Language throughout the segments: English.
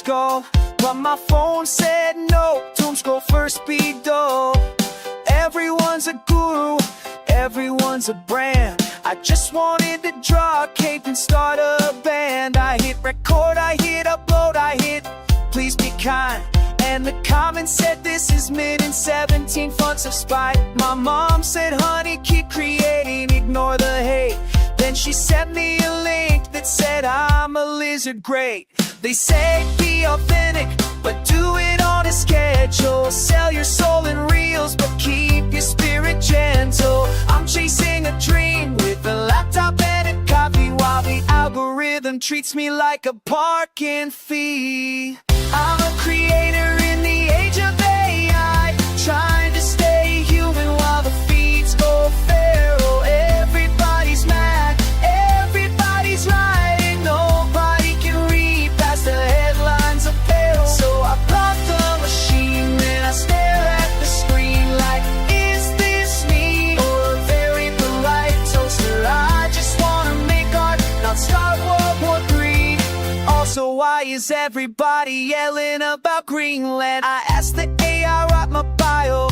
skull, but my phone said no, don't scroll first, be dull. Everyone's a guru, everyone's a brand. I just wanted to draw a cape and start a band. I hit record, I hit upload, I hit please be kind. And the comments said this is mid and 17 fonts of spite. My mom said honey, keep creating, ignore the hate. Then she sent me a link that said I'm a lizard, great. They say be authentic, but do it on a schedule. Sell your soul in reels, but keep your spirit gentle. I'm chasing a dream with a laptop and a coffee, while the algorithm treats me like a parking fee. I'm a creator in the age of AI, trying to stay human while the feeds go feral. Everybody's mad, everybody's writing, nobody can read past the headlines of peril. So I block the machine and I stare at the screen like, is this me or a very polite toaster? I just wanna make art, not start World War III. Also, why is everybody yelling about Greenland? I asked the AI, write my bio,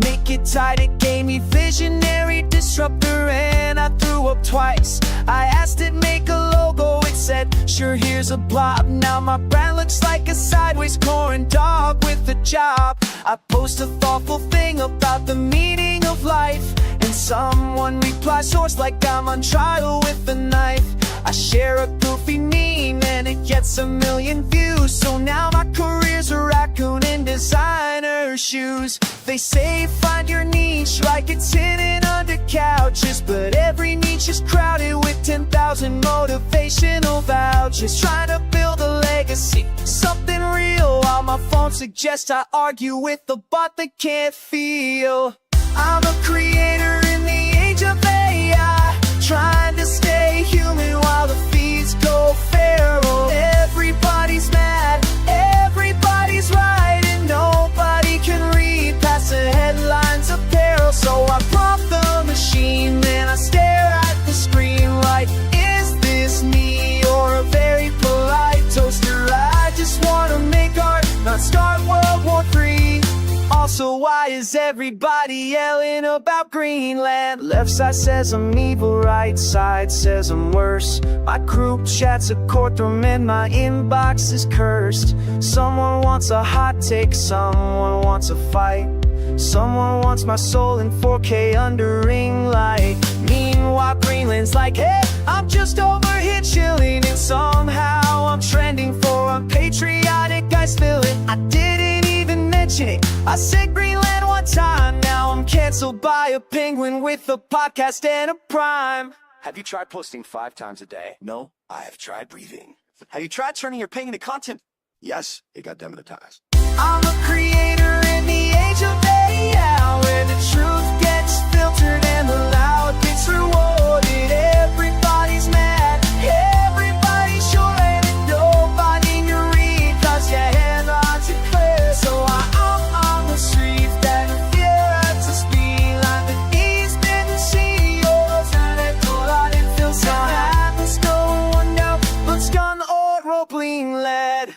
make it tight, it gave me visionary disruptor, and I threw up twice. I asked it make a logo, it said sure, here's a blob. Now my brand looks like a sideways corn dog with a job. I post a thoughtful thing about the meaning of life, and someone replies source like I'm on trial with a knife. I share a goofy meme and it gets 1 million views. So now my career's a raccoon in designer shoes. They say find your niche like it's hidden under couches, but every niche is crowded with 10,000 motivational vouchers. Trying to build a legacy, something real, while my phone suggests I argue with the bot that can't feel. I'm a creator in the age of AI, trying to stay human while the feeds go feral. Everybody's mad, everybody's writing, nobody can read past the headlines of peril. So I prompt the machine, then I stare at the screen like, is this me or a very polite toaster? I just wanna make art, not start World War III. Also, why is everybody yelling about Greenland? Left side says I'm evil, right side says I'm worse. My group chat's a courtroom and my inbox is cursed. Someone wants a hot take, someone wants a fight. Someone wants my soul in 4K under ring light. Meanwhile Greenland's like, hey, I'm just over here chilling, and somehow I'm trending for unpatriotic guys feeling. I didn't even mention it, I said Greenland one time, now I'm canceled by a penguin with a podcast and a prime. Have you tried posting 5 times a day? No, I have tried breathing. Have you tried turning your pain into content? Yes, it got demonetized. I'm a creator in the age of AI, where the truth gets filtered and the loud gets rewarded. Everybody's mad, everybody's short, and nobody can read cause your headlines are clear. So I'm on the street that fear at the speed line, but he's been CEOs and it told I didn't feel so happy. Let's go one now, let's go on the old ropeling lead.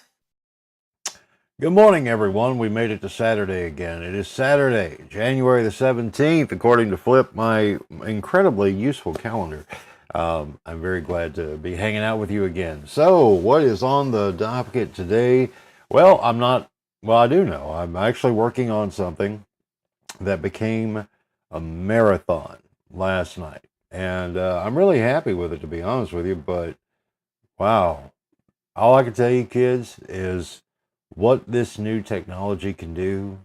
Good morning, everyone. We made it to Saturday again. It is Saturday, January the 17th, according to Flip, my incredibly useful calendar. I'm very glad to be hanging out with you again. So, what is on the docket today? Well, I do know. I'm actually working on something that became a marathon last night. And I'm really happy with it, to be honest with you. But, wow. All I can tell you, kids, is what this new technology can do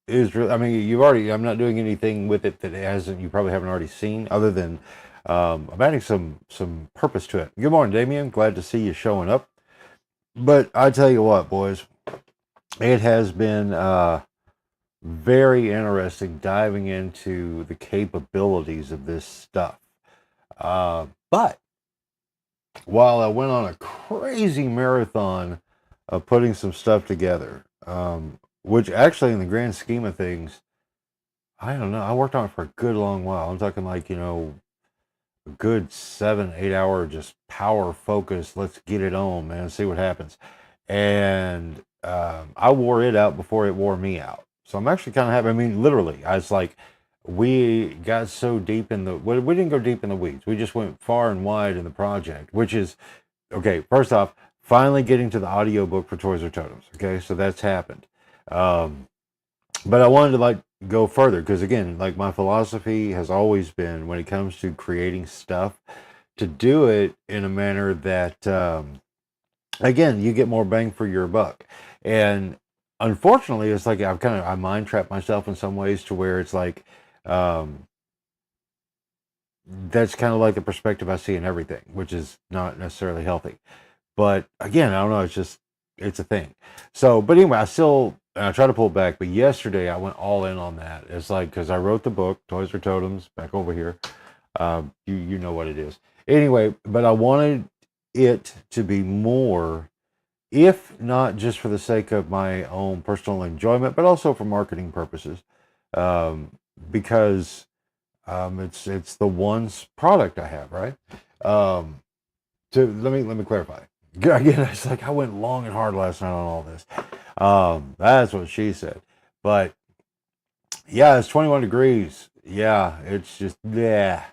is really, I mean, I'm not doing anything with it that you probably haven't already seen, other than I'm adding some purpose to it. Good morning, Damien. Glad to see you showing up. But I tell you what, boys, it has been very interesting diving into the capabilities of this stuff. But while I went on a crazy marathon of putting some stuff together, which actually in the grand scheme of things, I don't know, I worked on it for a good long while. I'm talking like, a good 7-8 hour just power focus, let's get it on, man, see what happens. and I wore it out before it wore me out. So I'm actually kind of happy. I mean, literally, I was like, we got so deep in the, we didn't go deep in the weeds. We just went far and wide in the project, which is, okay, first off, finally getting to the audiobook for Toys or Totems. Okay, so that's happened. But I wanted to like go further because again, like my philosophy has always been when it comes to creating stuff, to do it in a manner that again, you get more bang for your buck. And unfortunately, it's like I mind trap myself in some ways to where it's like that's kind of like the perspective I see in everything, which is not necessarily healthy. But again, I don't know. It's a thing. So, but anyway, I try to pull back. But yesterday, I went all in on that. It's like because I wrote the book, Toys for Totems, back over here. You know what it is. Anyway, but I wanted it to be more, if not just for the sake of my own personal enjoyment, but also for marketing purposes, because it's the one product I have, right? To let me clarify. Again, it's like I went long and hard last night on all this. That's what she said. But yeah, it's 21 degrees. Yeah, it's just yeah,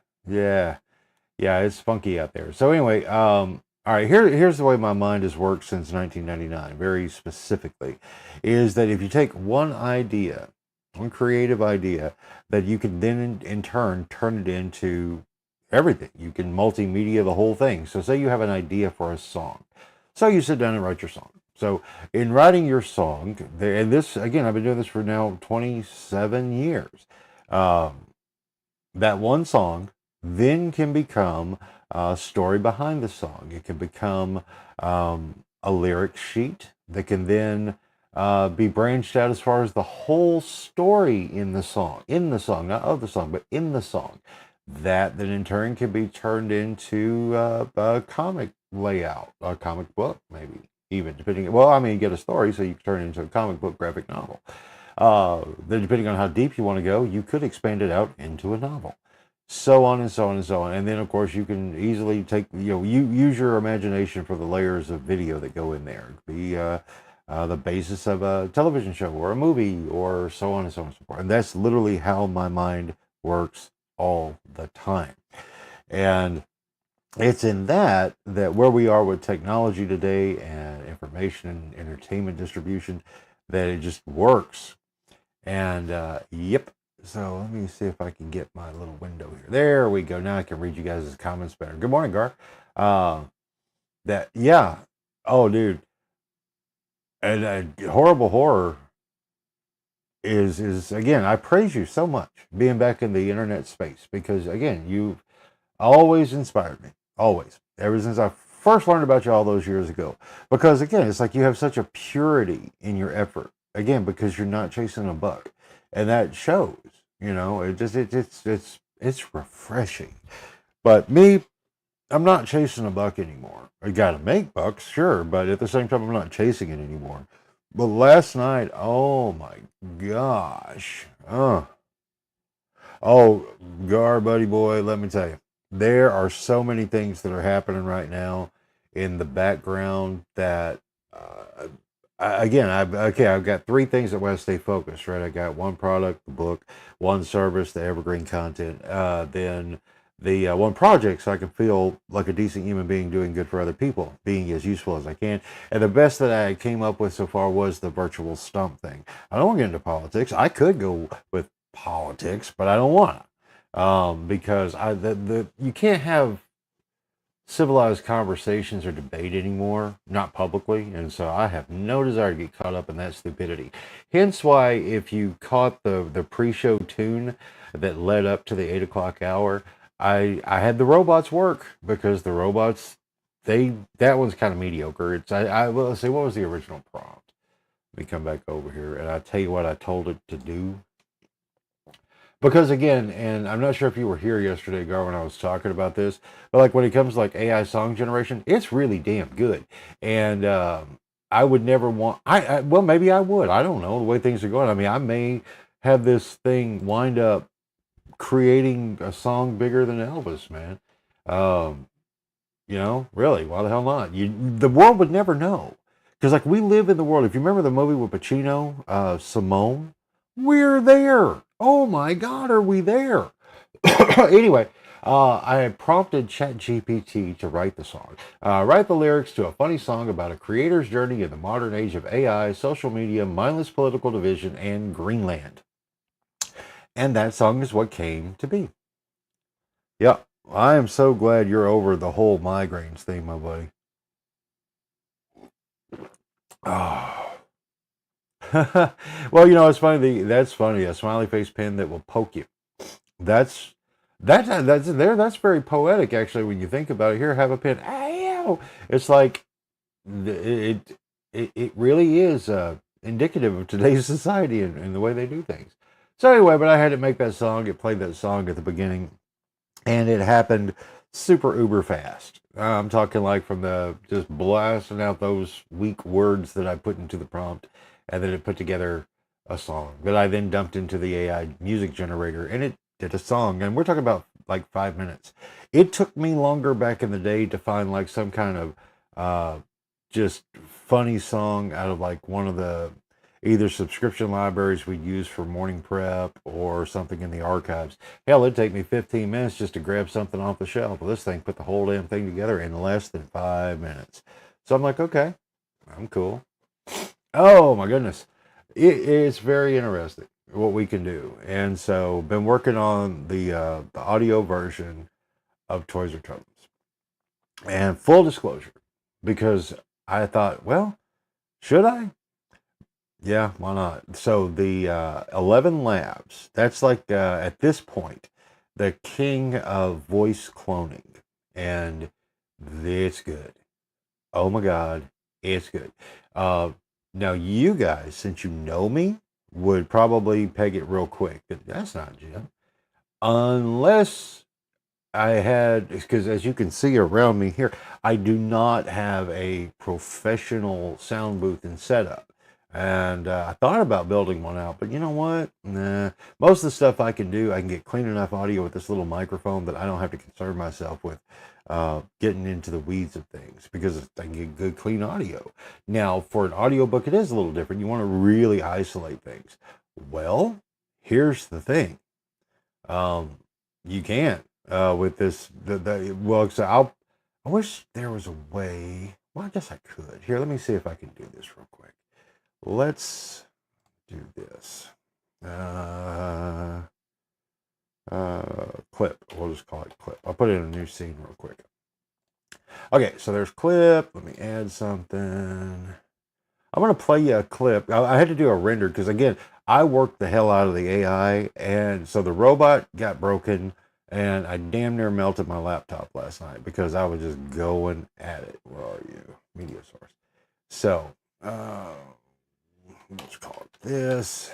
it's funky out there. So anyway, all right, here's the way my mind has worked since 1999, very specifically, is that if you take one idea, one creative idea, that you can then in turn turn it into everything. You can multimedia the whole thing. So say you have an idea for a song. So you sit down and write your song. So in writing your song, and this, again, I've been doing this for now 27 years. That one song then can become a story behind the song. It can become a lyric sheet that can then be branched out as far as the whole story in the song, not of the song, but in the song. That then in turn can be turned into a comic layout, a comic book, maybe even depending. Well, I mean, you get a story, so you can turn it into a comic book graphic novel. Then depending on how deep you want to go, you could expand it out into a novel. So on and so on and so on. And then of course you can easily take, you use your imagination for the layers of video that go in there. The basis of a television show or a movie or so on and so on and so forth. And that's literally how my mind works all the time. And it's in that where we are with technology today and information and entertainment distribution, that it just works. And yep. So let me see if I can get my little window here. There we go. Now I can read you guys' comments better. Good morning, Gar. Yeah. Oh, dude. And horrible horror is again, I praise you so much being back in the internet space, because again, you've always inspired me. Always. Ever since I first learned about you all those years ago. Because again, it's like you have such a purity in your effort. Again, because you're not chasing a buck. And that shows, it's refreshing. But me, I'm not chasing a buck anymore. I gotta make bucks, sure, but at the same time, I'm not chasing it anymore. But last night, oh my gosh. Oh, Gar, buddy boy, let me tell you. There are so many things that are happening right now in the background that, I've got three things that want to stay focused, right? I got one product, the book, one service, the evergreen content, then the one project, so I can feel like a decent human being doing good for other people, being as useful as I can. And the best that I came up with so far was the virtual stump thing. I don't want to get into politics. I could go with politics, but I don't want to, because you can't have civilized conversations or debate anymore, not publicly, and so I have no desire to get caught up in that stupidity. Hence why, if you caught the pre-show tune that led up to the 8 o'clock hour, I had the robots work, because the robots, that one's kind of mediocre. Well, let's see, what was the original prompt? Let me come back over here, and I'll tell you what I told it to do. Because again, and I'm not sure if you were here yesterday, Gar, when I was talking about this, but like when it comes to like AI song generation, it's really damn good. And I would never want, well, maybe I would. I don't know the way things are going. I mean, I may have this thing wind up creating a song bigger than Elvis, man. Really, why the hell not? The world would never know. Because like we live in the world. If you remember the movie with Pacino, Simone, we're there. Oh my God, are we there? Anyway, I prompted ChatGPT to write the song. Write the lyrics to a funny song about a creator's journey in the modern age of AI, social media, mindless political division, and Greenland. And that song is what came to be. Yeah, I am so glad you're over the whole migraines thing, my buddy. Oh. Well, it's funny. That's funny. A smiley face pen that will poke you. That's that's very poetic, actually, when you think about it. Here, have a pen. Ow! It's like it really is indicative of today's society and the way they do things. So anyway, but I had to make that song. It played that song at the beginning, and it happened super uber fast. I'm talking like from the just blasting out those weak words that I put into the prompt, and then it put together a song that I then dumped into the AI music generator, and it did a song. And we're talking about like 5 minutes. It took me longer back in the day to find like some kind of just funny song out of like one of the either subscription libraries we use for morning prep or something in the archives. Hell, it'd take me 15 minutes just to grab something off the shelf. Well, this thing put the whole damn thing together in less than 5 minutes. So I'm like, okay, I'm cool. Oh my goodness. It's very interesting what we can do. And so been working on the audio version of Toys or Totems. And full disclosure, because I thought, well, should I? Yeah, why not? So the 11 Labs, that's like at this point, the king of voice cloning. And it's good. Oh my God, it's good. Now you guys, since you know me, would probably peg it real quick. That's not Jim. Unless I had, because as you can see around me here, I do not have a professional sound booth and setup. And I thought about building one out, but you know what? Nah. Most of the stuff I can do, I can get clean enough audio with this little microphone that I don't have to concern myself with getting into the weeds of things, because I can get good, clean audio. Now, for an audiobook, it is a little different. You want to really isolate things. Well, here's the thing. You can't with this. Well, so I wish there was a way. Well, I guess I could. Here, let me see if I can do this real quick. Let's do this. Clip. We'll just call it clip. I'll put it in a new scene real quick. Okay, so there's clip. Let me add something. I'm going to play you a clip. I had to do a render because, again, I worked the hell out of the AI. And so the robot got broken, and I damn near melted my laptop last night because I was just going at it. Where are you? Media source. So, let's call it this.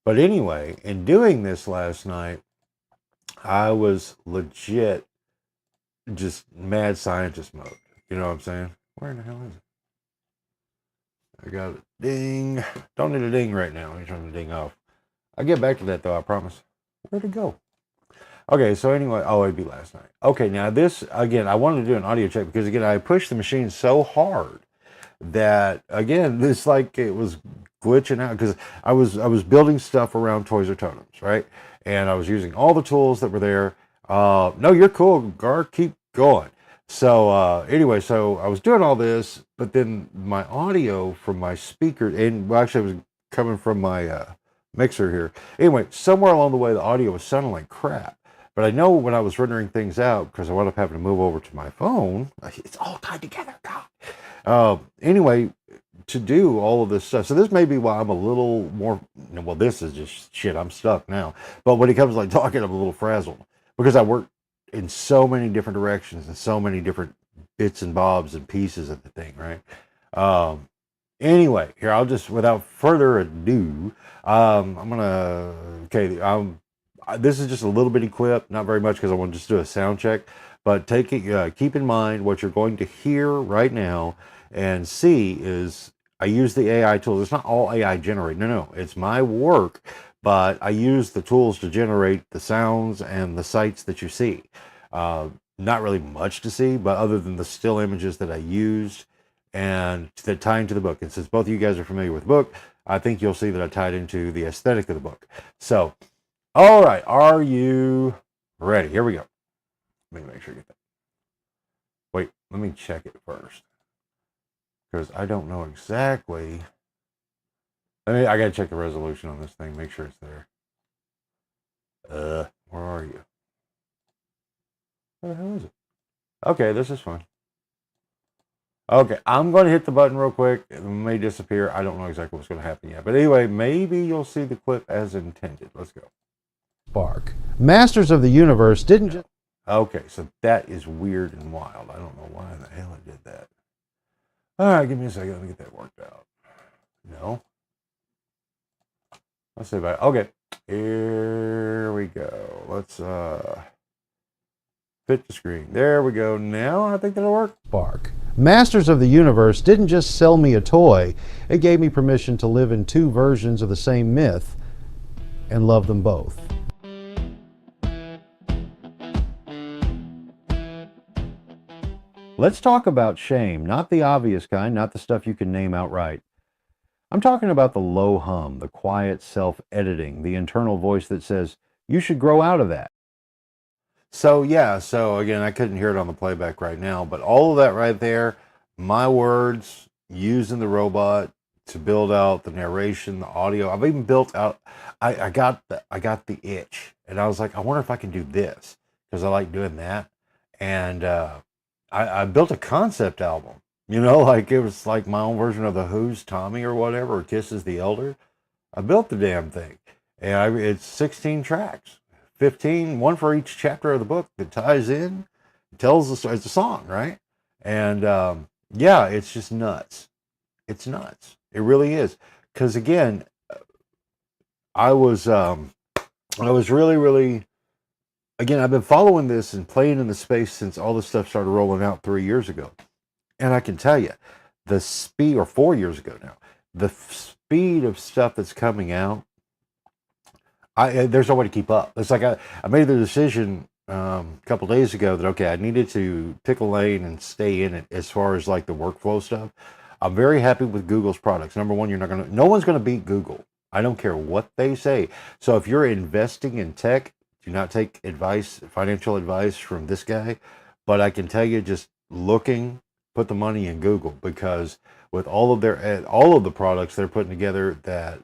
But anyway, in doing this last night, I was legit just mad scientist mode. You know what I'm saying? Where in the hell is it? I got it. Ding. Don't need a ding right now. I'm trying to ding off. I'll get back to that though, I promise. Where'd it go? Okay, so anyway, it'd be last night. Okay, now this, again, I wanted to do an audio check because, again, I pushed the machine so hard that, again, this like it was glitching out because I was building stuff around Toys or Totems, right? And I was using all the tools that were there. No, you're cool, Gar, keep going. So anyway, so I was doing all this, but then my audio from my speaker, and well, actually it was coming from my mixer here. Anyway, somewhere along the way, the audio was sounding like crap. But I know when I was rendering things out, because I wound up having to move over to my phone, it's all tied together, God. Anyway, to do all of this stuff. So this may be why I'm a little more, well, this is just shit. I'm stuck now. But when it comes to like talking, I'm a little frazzled because I work in so many different directions and so many different bits and bobs and pieces of the thing, right? Anyway, here, I'll just, without further ado, I'm going to, okay, this is just a little bitty clip, not very much because I want to just do a sound check, but keep in mind what you're going to hear right now and see is I use the AI tools. It's not all AI generated. No, it's my work, but I use the tools to generate the sounds and the sights that you see. Not really much to see, but other than the still images that I used and that tie into the book. And since both of you guys are familiar with the book, I think you'll see that I tied into the aesthetic of the book. So, all right, are you ready? Here we go. Let me make sure you get that. Wait, let me check it first, because I don't know exactly. I gotta check the resolution on this thing, make sure it's there. Where are you? Where the hell is it? Okay, this is fine. Okay, I'm going to hit the button real quick. It may disappear. I don't know exactly what's going to happen yet. But anyway, maybe you'll see the clip as intended. Let's go. Spark. Masters of the Universe didn't just... Okay, so that is weird and wild. I don't know why in the hell it did that. All right, give me a second. Let me get that worked out. No. Let's see about it. Okay, here we go. Let's fit the screen. There we go. Now I think that'll work. Spark. Masters of the Universe didn't just sell me a toy, it gave me permission to live in two versions of the same myth and love them both. Let's talk about shame, not the obvious kind, not the stuff you can name outright. I'm talking about the low hum, the quiet self-editing, the internal voice that says, you should grow out of that. So again, I couldn't hear it on the playback right now, but all of that right there, my words, using the robot to build out the narration, the audio. I've even built out, I got the itch, and I was like, I wonder if I can do this, because I like doing that. And I built a concept album, like it was like my own version of the Who's Tommy or whatever, or Kisses the Elder. I built the damn thing, and it's 16 tracks. 15, one for each chapter of the book that ties in, tells the story. It's a song, right? And yeah, it's just nuts. It's nuts. It really is. Because again, I was really, again, I've been following this and playing in the space since all this stuff started rolling out 3 years ago. And I can tell you, the speed, or 4 years ago now, the speed of stuff that's coming out, there's no way to keep up. It's like I made the decision a couple days ago that, okay, I needed to pick a lane and stay in it as far as like the workflow stuff. I'm very happy with Google's products. Number one, no one's going to beat Google. I don't care what they say. So if you're investing in tech, do not take financial advice from this guy. But I can tell you, just looking, put the money in Google, because with all of the products they're putting together that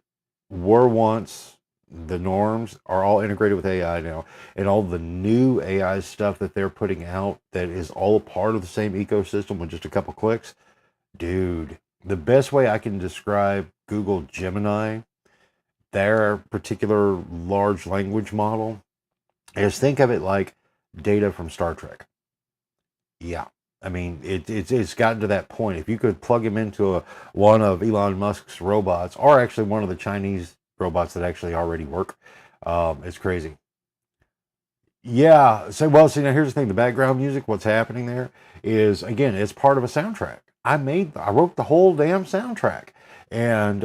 were once the norms, are all integrated with AI now, and all the new AI stuff that they're putting out that is all part of the same ecosystem with just a couple clicks. Dude, the best way I can describe Google Gemini, their particular large language model, is think of it like Data from Star Trek. Yeah. I mean, it's gotten to that point. If you could plug him into one of Elon Musk's robots, or actually one of the Chinese robots that actually already work, it's crazy. Yeah. So, well, see, now here's the thing. The background music, what's happening there is, again, it's part of a soundtrack. I wrote the whole damn soundtrack, and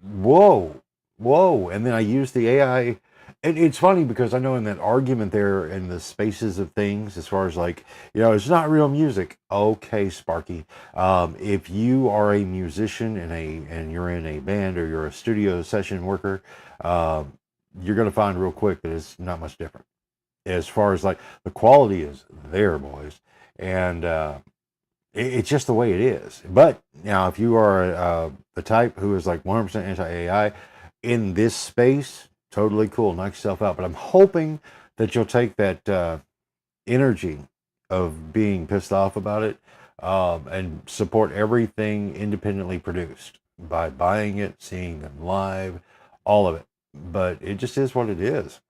whoa. And then I used the AI. It's funny because I know in that argument there in the spaces of things, as far as like, it's not real music. Okay, Sparky. If you are a musician and you're in a band, or you're a studio session worker, you're going to find real quick that it's not much different. As far as like the quality is there, boys. And it's just the way it is. But now, if you are the type who is like 100% anti-AI in this space, totally cool, knock yourself out. But I'm hoping that you'll take that energy of being pissed off about it and support everything independently produced by buying it, seeing them live, all of it. But it just is what it is.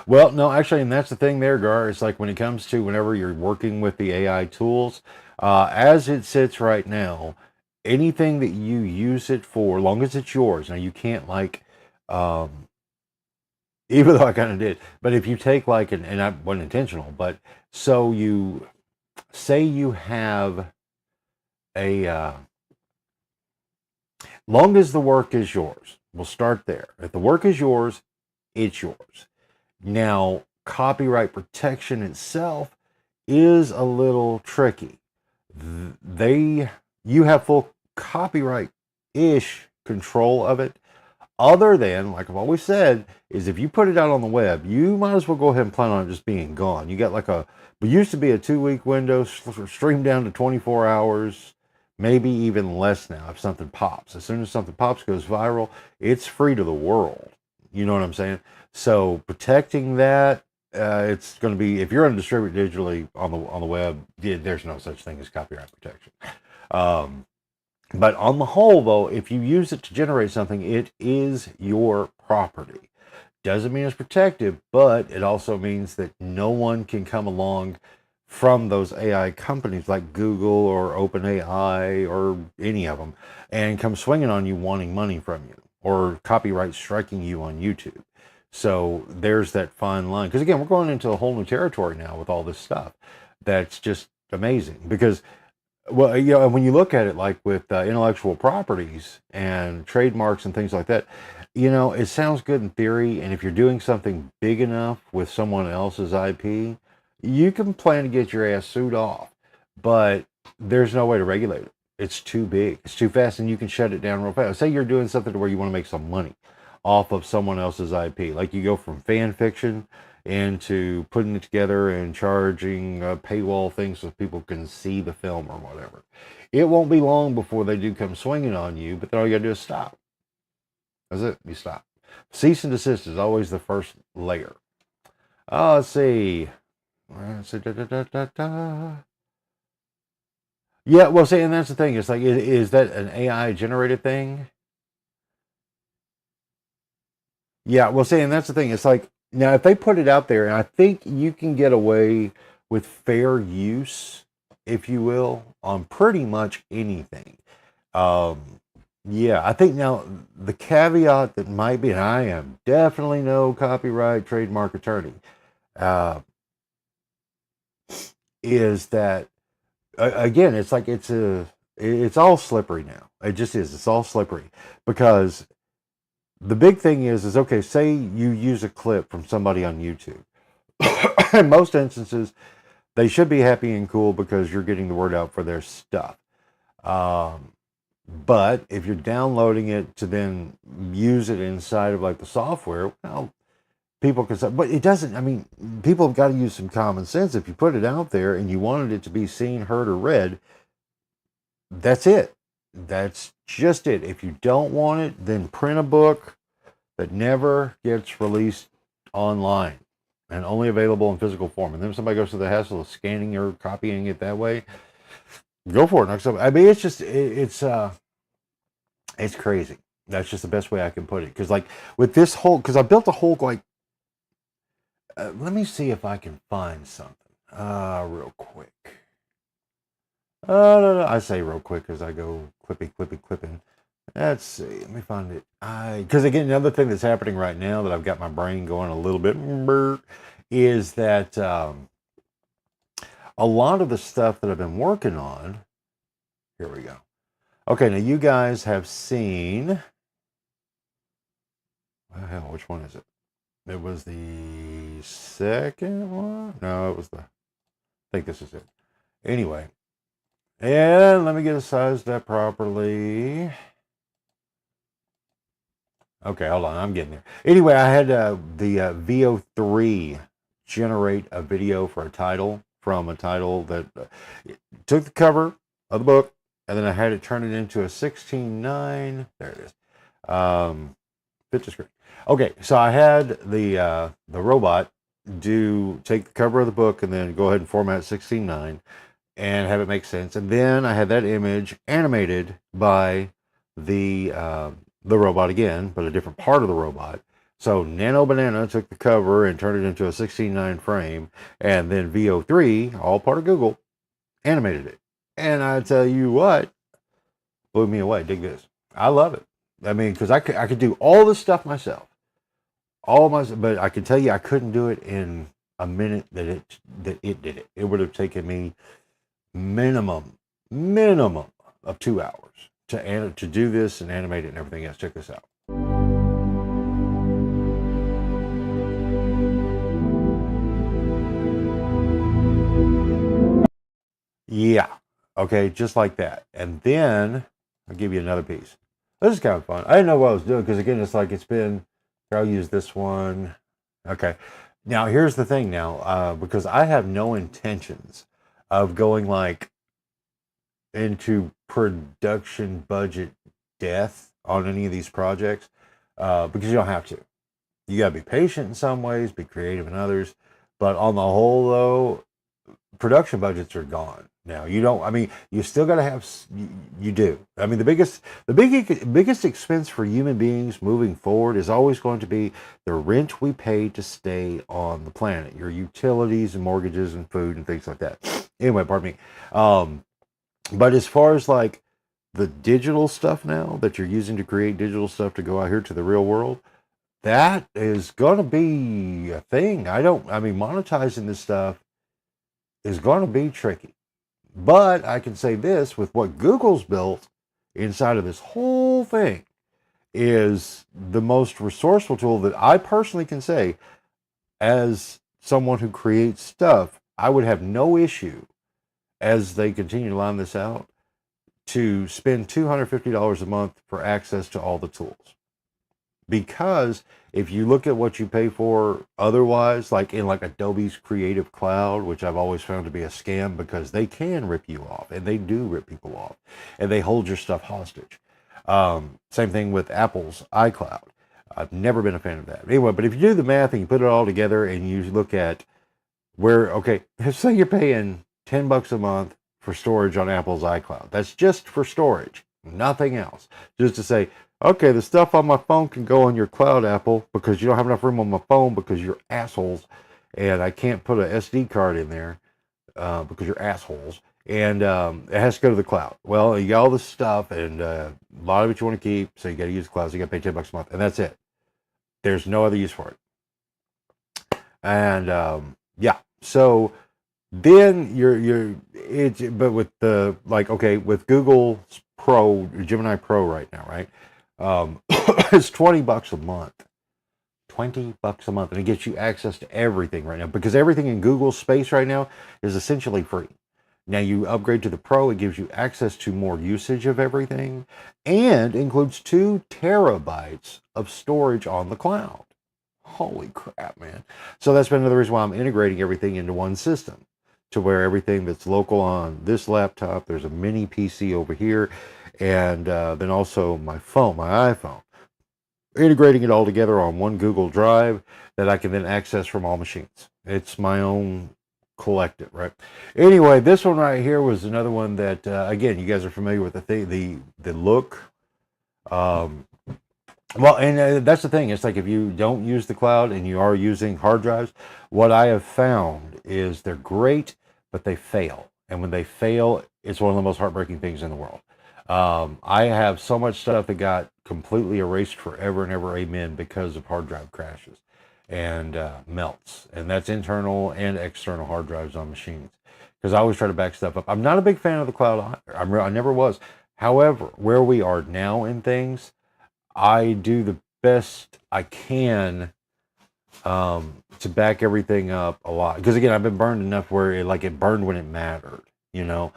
Well, no, actually, and that's the thing there, Gar. It's like when it comes to whenever you're working with the AI tools, as it sits right now, anything that you use it for, as long as it's yours. Now, you can't like, even though I kind of did, but if you take like, and I wasn't intentional, but so you say you have long as the work is yours, we'll start there. If the work is yours, it's yours. Now, copyright protection itself is a little tricky. You have full copyright-ish control of it. Other than, like I've always said, is if you put it out on the web, you might as well go ahead and plan on it just being gone. You got like it used to be a 2-week window, stream down to 24 hours, maybe even less now if something pops. As soon as something pops, goes viral, it's free to the world. You know what I'm saying? So protecting that, it's going to be, if you're going to distribute digitally on the web, there's no such thing as copyright protection. But on the whole, though, if you use it to generate something, it is your property. Doesn't mean it's protected, but it also means that no one can come along from those AI companies like Google or OpenAI or any of them and come swinging on you wanting money from you or copyright striking you on YouTube. So there's that fine line. Because again, we're going into a whole new territory now with all this stuff. That's just amazing. Because, well, you know, when you look at it like with intellectual properties and trademarks and things like that, you know, it sounds good in theory. And if you're doing something big enough with someone else's IP, you can plan to get your ass sued off. But there's no way to regulate it. It's too big. It's too fast, and you can shut it down real fast. Say you're doing something to where you want to make some money off of someone else's IP. Like you go from fan fiction into putting it together and charging paywall things so people can see the film or whatever. It won't be long before they do come swinging on you, but then all you got to do is stop. That's it. You stop. Cease and desist is always the first layer. Let's see. Yeah, well, see, and that's the thing. It's like, is that an AI generated thing? Yeah, well, see, and that's the thing. It's like, now if they put it out there, and I think you can get away with fair use, if you will, on pretty much anything. Yeah, I think now the caveat that might be, and I am definitely no copyright trademark attorney, is that, again, it's like it's all slippery now. It just is. It's all slippery because the big thing is okay, say you use a clip from somebody on YouTube. In most instances, they should be happy and cool because you're getting the word out for their stuff. But if you're downloading it to then use it inside of like the software, well, people can say, but it doesn't, I mean, people have got to use some common sense. If you put it out there and you wanted it to be seen, heard, or read, that's it. That's just it. If you don't want it, then print a book that never gets released online and only available in physical form. And then if somebody goes to the hassle of scanning or copying it that way, go for it. I mean, it's just, it's crazy. That's just the best way I can put it. Because like with this whole, because I built a whole like, let me see if I can find something real quick. No, I say real quick as I go clipping. Let's see. Let me find it. Because again, another thing that's happening right now that I've got my brain going a little bit is that a lot of the stuff that I've been working on. Here we go. Okay, now you guys have seen. Hell, which one is it? It was the second one? No, it was I think this is it. Anyway. And let me get it sized up properly. Okay, hold on. I'm getting there. Anyway, I had the VO3 generate a video for a title from a title that took the cover of the book, and then I had it turn it into a 16:9. There it is. Fit the screen. Okay, so I had the robot take the cover of the book and then go ahead and format 16:9 and have it make sense. And then I had that image animated by the robot again, but a different part of the robot. So Nano Banana took the cover and turned it into a 16:9 frame, and then VO3, all part of Google, animated it. And I tell you what, blew me away. Dig this. I love it. I mean, because I could do all this stuff myself. But I can tell you I couldn't do it in a minute that it did it. It would have taken me minimum of 2 hours to do this and animate it and everything else. Check this out. Yeah. Okay, just like that. And then I'll give you another piece. This is kind of fun. I didn't know what I was doing because, again, it's like it's been, I'll use this one. Okay. Now, here's the thing now, because I have no intentions of going like into production budget death on any of these projects, because you don't have to. You got to be patient in some ways, be creative in others. But on the whole, though, production budgets are gone now. You don't. I mean, you still got to have. You do. I mean, biggest expense for human beings moving forward is always going to be the rent we pay to stay on the planet, your utilities and mortgages and food and things like that. Anyway, pardon me. But as far as like the digital stuff now that you're using to create digital stuff to go out here to the real world, that is going to be a thing. I mean, monetizing this stuff is going to be tricky. But I can say this, with what Google's built inside of this whole thing is the most resourceful tool that I personally can say, as someone who creates stuff, I would have no issue, as they continue to line this out, to spend $250 a month for access to all the tools. Because if you look at what you pay for otherwise, like in like Adobe's Creative Cloud, which I've always found to be a scam because they can rip you off, and they do rip people off, and they hold your stuff hostage. Same thing with Apple's iCloud. I've never been a fan of that. Anyway, but if you do the math and you put it all together and you look at where, okay, say you're paying $10 a month for storage on Apple's iCloud. That's just for storage, nothing else. Just to say, okay, the stuff on my phone can go on your cloud, Apple, because you don't have enough room on my phone because you're assholes, and I can't put an SD card in there because you're assholes, and it has to go to the cloud. Well, you got all this stuff, and a lot of it you want to keep, so you got to use the cloud, so you got to pay $10 a month, and that's it. There's no other use for it. And yeah, so then but with the, like, okay, with Google Pro, Gemini Pro right now, right? It's $20 a month. $20 a month, and it gets you access to everything right now, because everything in Google's space right now is essentially free. Now you upgrade to the Pro, it gives you access to more usage of everything, and includes 2 terabytes of storage on the cloud. Holy crap, man. So that's been another reason why I'm integrating everything into one system, to where everything that's local on this laptop, there's a mini PC over here, and then also my phone, my iPhone, integrating it all together on one Google Drive that I can then access from all machines. It's my own collective, right? Anyway, this one right here was another one that, again, you guys are familiar with the look. Well, and that's the thing. It's like if you don't use the cloud and you are using hard drives, what I have found is they're great, but they fail. And when they fail, it's one of the most heartbreaking things in the world. I have so much stuff that got completely erased forever and ever, amen, because of hard drive crashes and melts. And that's internal and external hard drives on machines. Because I always try to back stuff up. I'm not a big fan of the cloud either. I never was. However, where we are now in things, I do the best I can to back everything up a lot. Because again, I've been burned enough where it burned when it mattered, you know,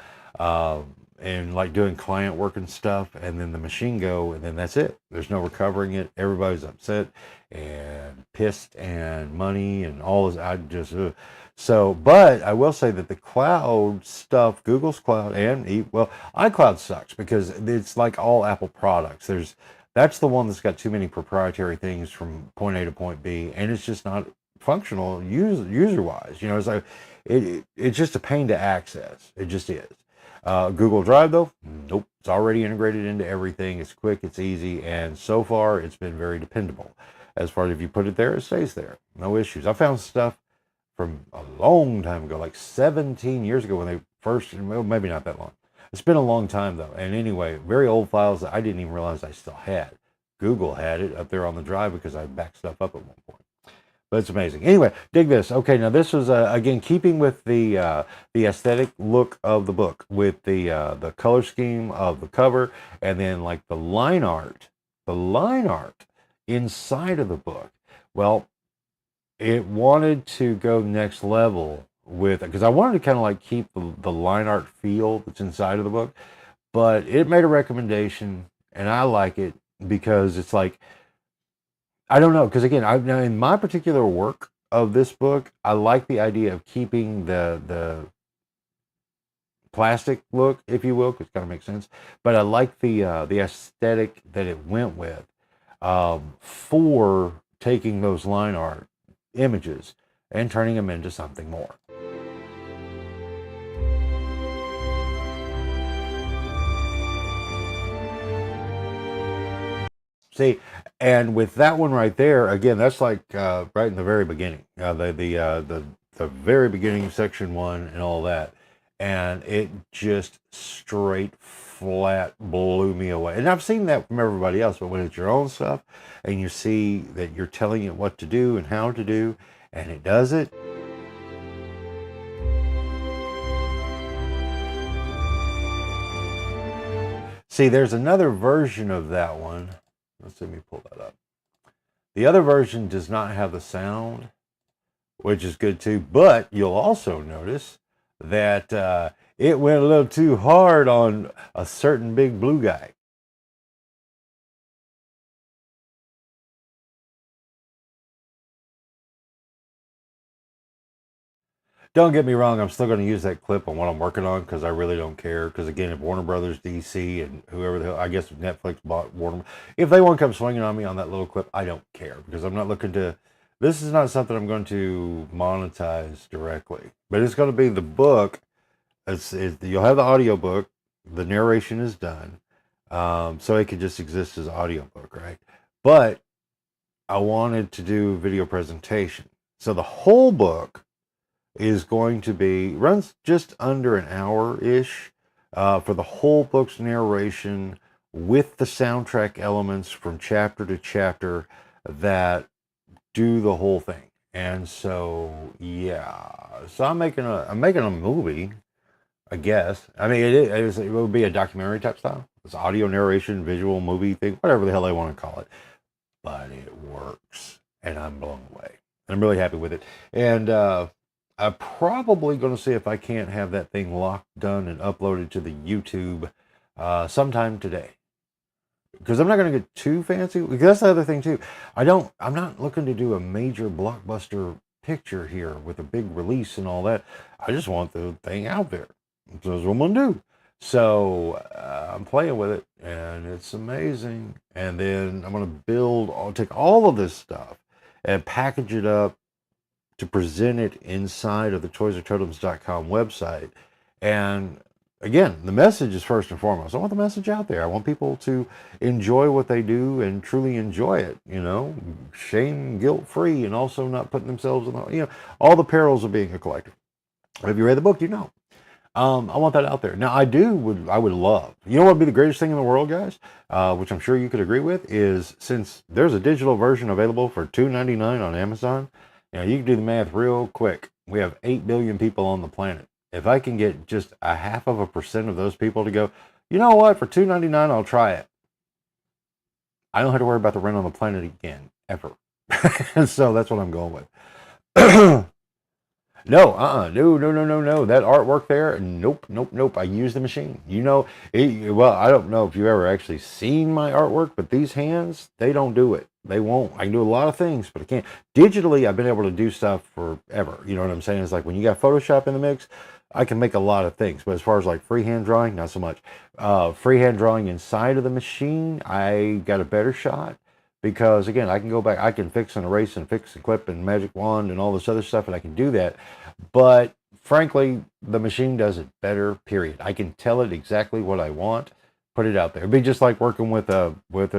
and like doing client work and stuff, and then the machine go, and then that's it. There's no recovering it. Everybody's upset and pissed and money and all this. So, but I will say that the cloud stuff, Google's cloud iCloud sucks because it's like all Apple products. That's the one that's got too many proprietary things from point A to point B, and it's just not functional user-wise. You know, it's like it's just a pain to access. It just is. Google Drive, though, nope. It's already integrated into everything. It's quick, it's easy, and so far it's been very dependable. As far as if you put it there, it stays there. No issues. I found stuff from a long time ago, like 17 years ago when they first, well, maybe not that long. It's been a long time, though. And anyway, very old files that I didn't even realize I still had. Google had it up there on the drive because I backed stuff up at one point. But it's amazing. Anyway, dig this. Okay, now this was, again, keeping with the aesthetic look of the book, with the color scheme of the cover, and then like the line art inside of the book. Well, it wanted to go next level with, because I wanted to kind of like keep the line art feel that's inside of the book, but it made a recommendation, and I like it because it's like, I don't know, because again, now in my particular work of this book, I like the idea of keeping the plastic look, if you will, because it kind of makes sense. But I like the aesthetic that it went with for taking those line art images and turning them into something more. See, and with that one right there, again, that's like right in the very beginning, the very beginning, section 1 and all that, and it just straight flat blew me away. And I've seen that from everybody else, but when it's your own stuff, and you see that you're telling it what to do and how to do, and it does it. See, there's another version of that one. Let's let me pull that up. The other version does not have the sound, which is good too, but you'll also notice that it went a little too hard on a certain big blue guy. Don't get me wrong, I'm still going to use that clip on what I'm working on because I really don't care. Because again, if Warner Brothers, DC, and whoever the hell, I guess if Netflix bought Warner, if they want to come swinging on me on that little clip, I don't care because I'm not looking to, this is not something I'm going to monetize directly. But it's going to be the book. You'll have the audio book. The narration is done. So it could just exist as an audio book, right? But I wanted to do video presentation. So the whole book is going to be, runs just under an hour-ish for the whole book's narration with the soundtrack elements from chapter to chapter that do the whole thing. And so, yeah. So I'm making a movie, I guess. I mean, it would be a documentary type style. It's audio narration, visual movie thing, whatever the hell they want to call it. But it works, and I'm blown away. And I'm really happy with it. And I'm probably going to see if I can't have that thing locked, done, and uploaded to the YouTube sometime today. Because I'm not going to get too fancy. Because that's the other thing too. I'm not looking to do a major blockbuster picture here with a big release and all that. I just want the thing out there. So that's what I'm going to do. So I'm playing with it, and it's amazing. And then I'm going to take all of this stuff and package it up to present it inside of the toysrtotems.com website. And again, the message is first and foremost. I want the message out there. I want people to enjoy what they do and truly enjoy it, shame, guilt-free, and also not putting themselves in all the perils of being a collector. If you read the book, I want that out there. Now, I would love, what would be the greatest thing in the world, guys, which I'm sure you could agree with, is since there's a digital version available for $2.99 on Amazon, you can do the math real quick. We have 8 billion people on the planet. If I can get just 0.5% of those people to go, you know what, for $2.99, I'll try it. I don't have to worry about the rent on the planet again, ever. So that's what I'm going with. No. That artwork there, nope. I use the machine. Well, I don't know if you've ever actually seen my artwork, but these hands, they don't do it. They won't. I can do a lot of things, but I can't. Digitally, I've been able to do stuff forever. You know what I'm saying? It's like when you got Photoshop in the mix, I can make a lot of things. But as far as like freehand drawing, not so much. Freehand drawing inside of the machine, I got a better shot. Because again, I can go back, I can fix and erase and fix and clip and magic wand and all this other stuff, and I can do that. But frankly, the machine does it better, period. I can tell it exactly what I want, put it out there. It'd be just like working with a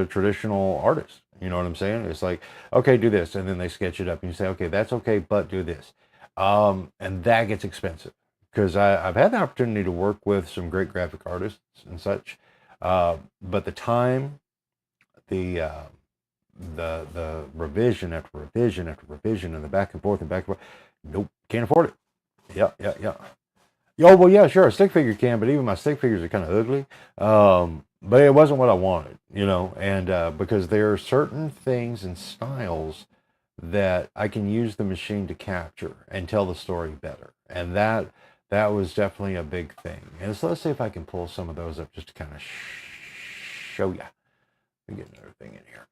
traditional artist. You know what I'm saying? It's like, okay, do this, and then they sketch it up, and you say, okay, that's okay, but do this. And that gets expensive. Because I've had the opportunity to work with some great graphic artists and such. But the time, the revision after revision after revision and the back and forth, nope, can't afford it. Yeah. Oh, well, yeah, sure, a stick figure can, but even my stick figures are kind of ugly. But it wasn't what I wanted, and because there are certain things and styles that I can use the machine to capture and tell the story better. And that was definitely a big thing. And so let's see if I can pull some of those up just to kind of show you. Let me get another thing in here.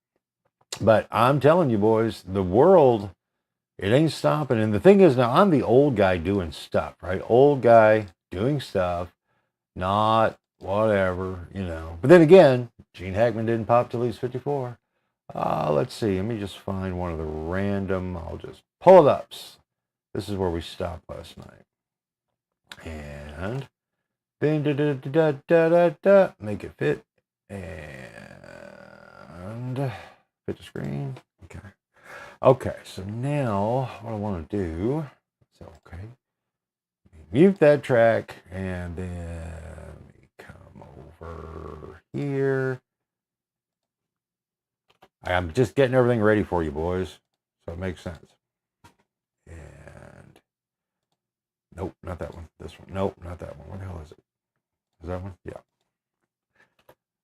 But I'm telling you, boys, the world, it ain't stopping. And the thing is, now I'm the old guy doing stuff, right? Old guy doing stuff, not whatever, you know. But then again, Gene Hackman didn't pop till he's 54. Let's see. Let me just find one of the random, I'll just pull it up. This is where we stopped last night. And then make it fit. And fit the screen. Okay. Okay, so now what I want to do, so okay, mute that track, and then we come over here. I'm just getting everything ready for you, boys, so it makes sense. And nope, not that one. This one. Nope, not that one. What the hell is it? Is that one? Yeah.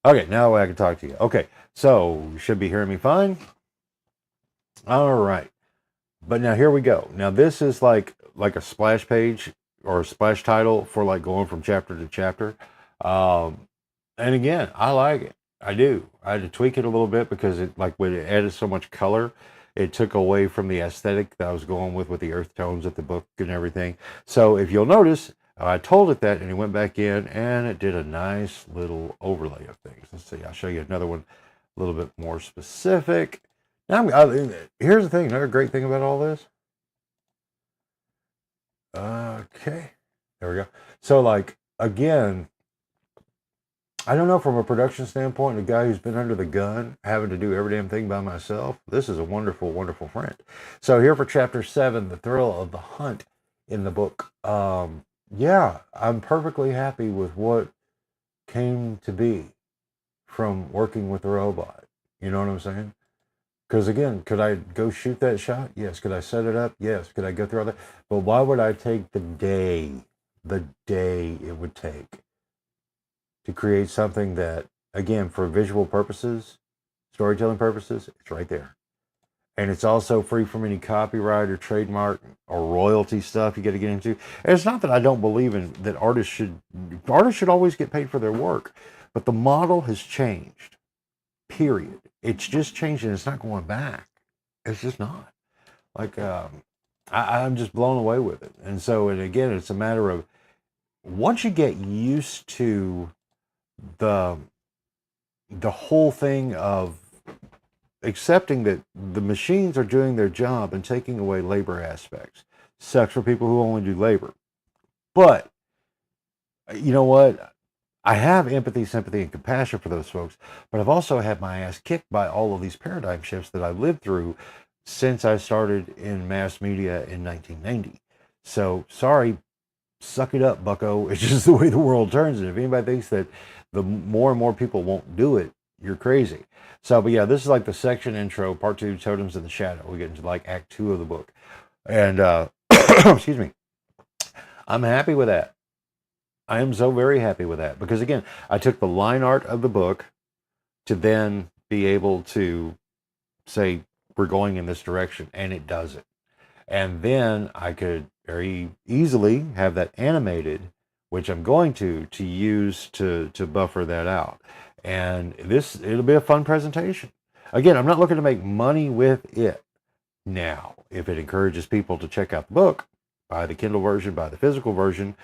Okay, now I can talk to you. Okay, so you should be hearing me fine. All right. But now here we go. Now this is like a splash page or a splash title for like going from chapter to chapter. And again, I like it. I do. I had to tweak it a little bit because it, like, when it added so much color, it took away from the aesthetic that I was going with the earth tones of the book and everything. So if you'll notice, I told it that, and it went back in, and it did a nice little overlay of things. Let's see. I'll show you another one a little bit more specific. Now, here's the thing. Another great thing about all this. Okay. There we go. So, like, again, I don't know, from a production standpoint, a guy who's been under the gun, having to do every damn thing by myself, this is a wonderful, wonderful friend. So here for chapter 7, the thrill of the hunt in the book. Yeah, I'm perfectly happy with what came to be from working with the robot. You know what I'm saying? Because again, could I go shoot that shot? Yes. Could I set it up? Yes. Could I go through all that? But why would I take the day it would take to create something that, again, for visual purposes, storytelling purposes, it's right there. And it's also free from any copyright or trademark or royalty stuff you got to get into. And it's not that I don't believe in that artists should always get paid for their work, but the model has changed, period. It's just changed, and it's not going back. It's just not. Like, I'm just blown away with it. And so, and again, it's a matter of, once you get used to the whole thing of accepting that the machines are doing their job and taking away labor aspects. Sucks for people who only do labor. But, you know what? I have empathy, sympathy, and compassion for those folks, but I've also had my ass kicked by all of these paradigm shifts that I've lived through since I started in mass media in 1990. So, sorry, suck it up, bucko. It's just the way the world turns. And if anybody thinks that the more and more people won't do it, you're crazy. So, but yeah, this is like the section intro, part 2, Totems in the Shadow. We get into like act 2 of the book. And, excuse me, I'm happy with that. I am so very happy with that. Because again, I took the line art of the book to then be able to say, we're going in this direction, and it does it. And then I could very easily have that animated, which I'm going to use to buffer that out. And it'll be a fun presentation. Again, I'm not looking to make money with it. Now, if it encourages people to check out the book, buy the Kindle version, buy the physical version,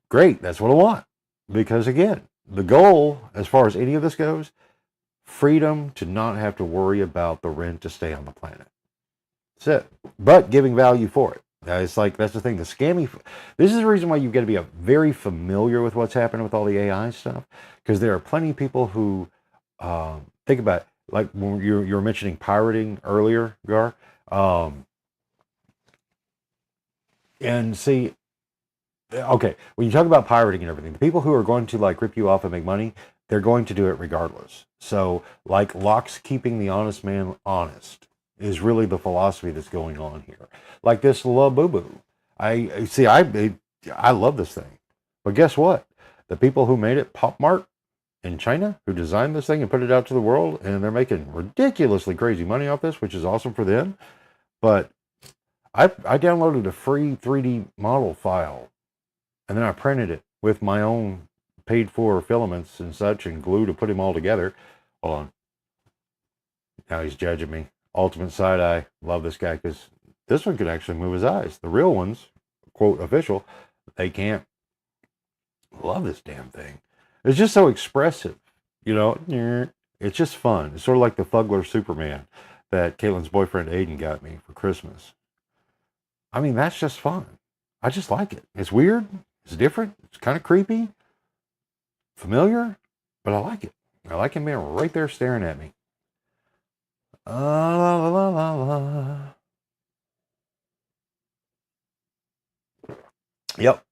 great, that's what I want. Because again, the goal, as far as any of this goes, freedom to not have to worry about the rent to stay on the planet. That's it. But giving value for it. It's like, that's the thing, the scammy. This is the reason why you've got to be very familiar with what's happening with all the AI stuff. Because there are plenty of people who think about it, like when you were mentioning pirating earlier, Gar. And see, okay, when you talk about pirating and everything, the people who are going to like rip you off and make money, they're going to do it regardless. So, like, Locke's keeping the honest man honest is really the philosophy that's going on here. Like this La Boo Boo. I love this thing. But guess what? The people who made it, Pop Mart in China, who designed this thing and put it out to the world, and they're making ridiculously crazy money off this, which is awesome for them. But I downloaded a free 3D model file, and then I printed it with my own paid for filaments and such and glue to put them all together. Hold on. Now he's judging me. Ultimate side eye. Love this guy because this one could actually move his eyes. The real ones, quote official, they can't. Love this damn thing. It's just so expressive, you know. It's just fun. It's sort of like the Fugler Superman that Caitlin's boyfriend Aiden got me for Christmas. I mean, that's just fun. I just like it. It's weird. It's different. It's kind of creepy, familiar, but I like it. I like him being right there staring at me. La, la, la, la, la. Yep.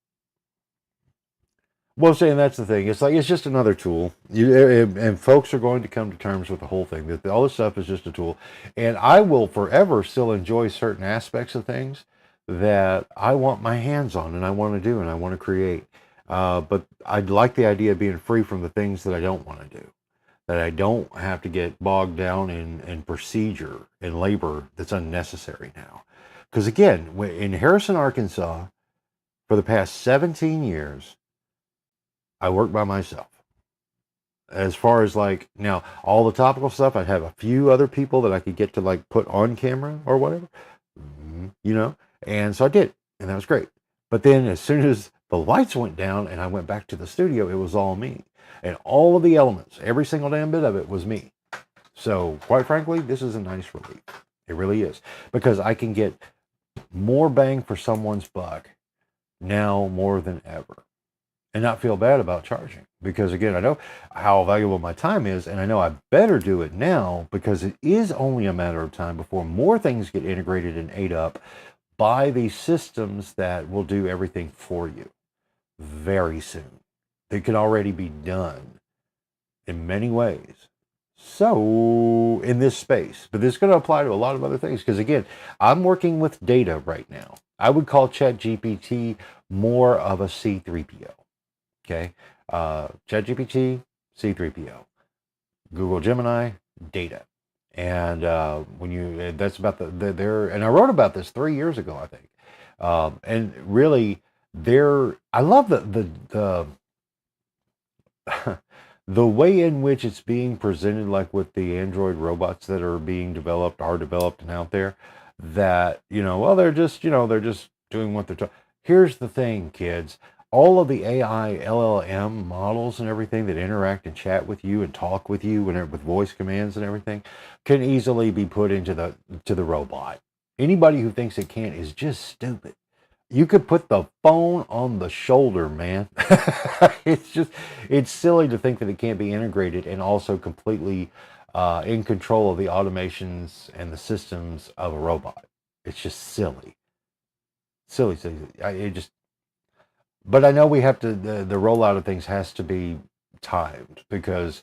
Well, saying that's the thing. It's like it's just another tool. And folks are going to come to terms with the whole thing. That all this stuff is just a tool. And I will forever still enjoy certain aspects of things that I want my hands on and I want to do and I want to create. But I'd like the idea of being free from the things that I don't want to do. That I don't have to get bogged down in procedure and labor that's unnecessary now. Because again, in Harrison, Arkansas, for the past 17 years, I work by myself. As far as like, now, all the topical stuff, I'd have a few other people that I could get to like put on camera or whatever, you know? And so I did, and that was great. But then as soon as the lights went down and I went back to the studio, it was all me. And all of the elements, every single damn bit of it was me. So quite frankly, this is a nice relief. It really is. Because I can get more bang for someone's buck now more than ever. And not feel bad about charging. Because again, I know how valuable my time is, and I know I better do it now because it is only a matter of time before more things get integrated and ate up by these systems that will do everything for you very soon. They can already be done in many ways. So, in this space, but this is going to apply to a lot of other things because again, I'm working with data right now. I would call ChatGPT more of a C3PO. Okay, ChatGPT, C3PO, Google Gemini, data, and when you that's about there. And I wrote about this 3 years ago, I think, and really, I love the the way in which it's being presented, like with the Android robots that are being developed, and out there. That well, they're just doing what they're doing. Here's the thing, kids. All of the AI LLM models and everything that interact and chat with you and talk with you and with voice commands and everything can easily be put into the robot. Anybody who thinks it can't is just stupid. You could put the phone on the shoulder, man. It's silly to think that it can't be integrated and also completely in control of the automations and the systems of a robot. It's just silly. Silly. But I know we have to, the rollout of things has to be timed because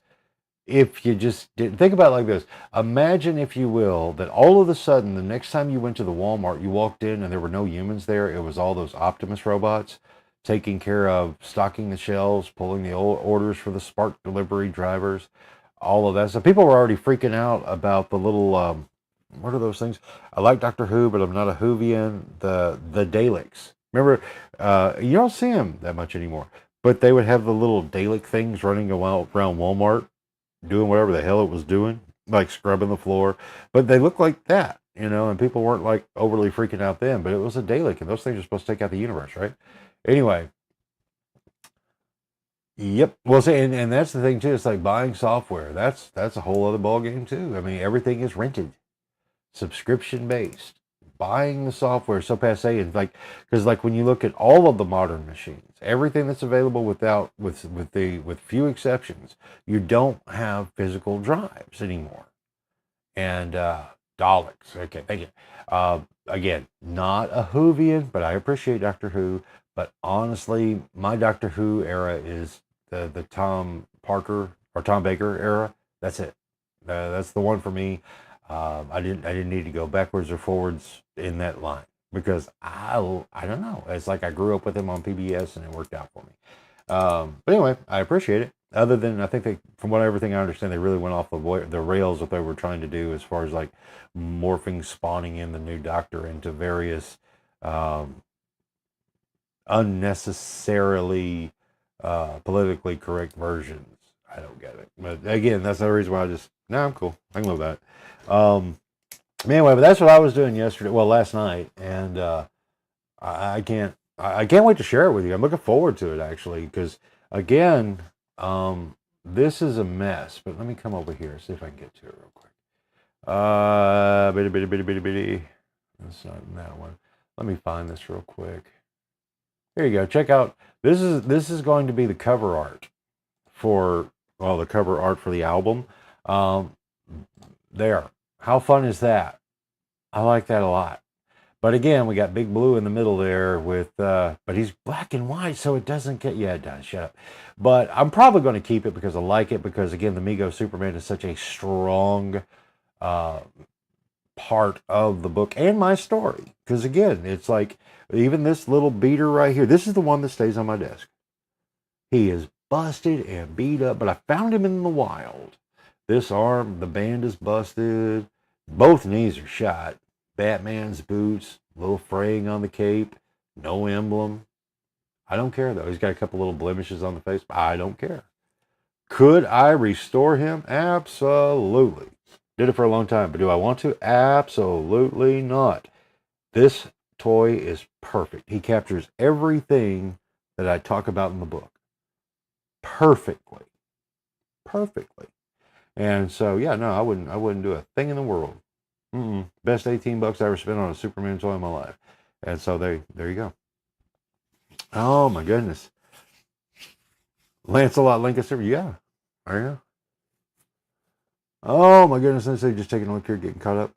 if you just didn't think about it like this, imagine, if you will, that all of a sudden, the next time you went to the Walmart, you walked in and there were no humans there. It was all those Optimus robots taking care of stocking the shelves, pulling the orders for the Spark delivery drivers, all of that. So people were already freaking out about the little, what are those things? I like Doctor Who, but I'm not a Whovian. The Daleks. Remember, you don't see them that much anymore, but they would have the little Dalek things running around Walmart, doing whatever the hell it was doing, like scrubbing the floor. But they looked like that, and people weren't like overly freaking out then, but it was a Dalek, and those things are supposed to take out the universe, right? Anyway. Yep. Well, see, and that's the thing too. It's like buying software. That's a whole other ballgame too. I mean, everything is rented, subscription based. Buying the software is so passe, and because when you look at all of the modern machines, everything that's available with few exceptions, you don't have physical drives anymore. And Daleks, okay, thank you. Again, not a Whovian, but I appreciate Doctor Who. But honestly, my Doctor Who era is the Tom Parker or Tom Baker era. That's it. That's the one for me. I didn't need to go backwards or forwards in that line because I don't know. It's like I grew up with him on PBS and it worked out for me. But anyway, I appreciate it. Other than, I think they, from what everything I understand, they really went off the rails what they were trying to do as far as like morphing, spawning in the new Doctor into various um, unnecessarily politically correct versions. I don't get it. But again, that's the reason why I'm cool. I can live with that. Anyway, but that's what I was doing yesterday. Well, last night, and I can't wait to share it with you. I'm looking forward to it actually, because again, this is a mess. But let me come over here, see if I can get to it real quick. Bitty. That's not in that one. Let me find this real quick. Here you go. Check out. This is going to be the cover art for the cover art for the album. There. How fun is that? I like that a lot. But again, we got Big Blue in the middle there with, but he's black and white, so it doesn't get, yeah, it does, shut up. But I'm probably going to keep it because I like it, because again, the Mego Superman is such a strong part of the book and my story. Because again, it's like, even this little beater right here, this is the one that stays on my desk. He is busted and beat up, but I found him in the wild. This arm, the band is busted. Both knees are shot. Batman's boots, little fraying on the cape, no emblem. I don't care though. He's got a couple little blemishes on the face. I don't care. Could I restore him? Absolutely. Did it for a long time, but do I want to? Absolutely not. This toy is perfect. He captures everything that I talk about in the book. Perfectly. And so, yeah, no, I wouldn't do a thing in the world. Best $18 I ever spent on a Superman toy in my life. And so there you go. Oh my goodness. Lancelot Lancaster, yeah. There you go. Oh my goodness, let's see, just taking a look here, getting caught up.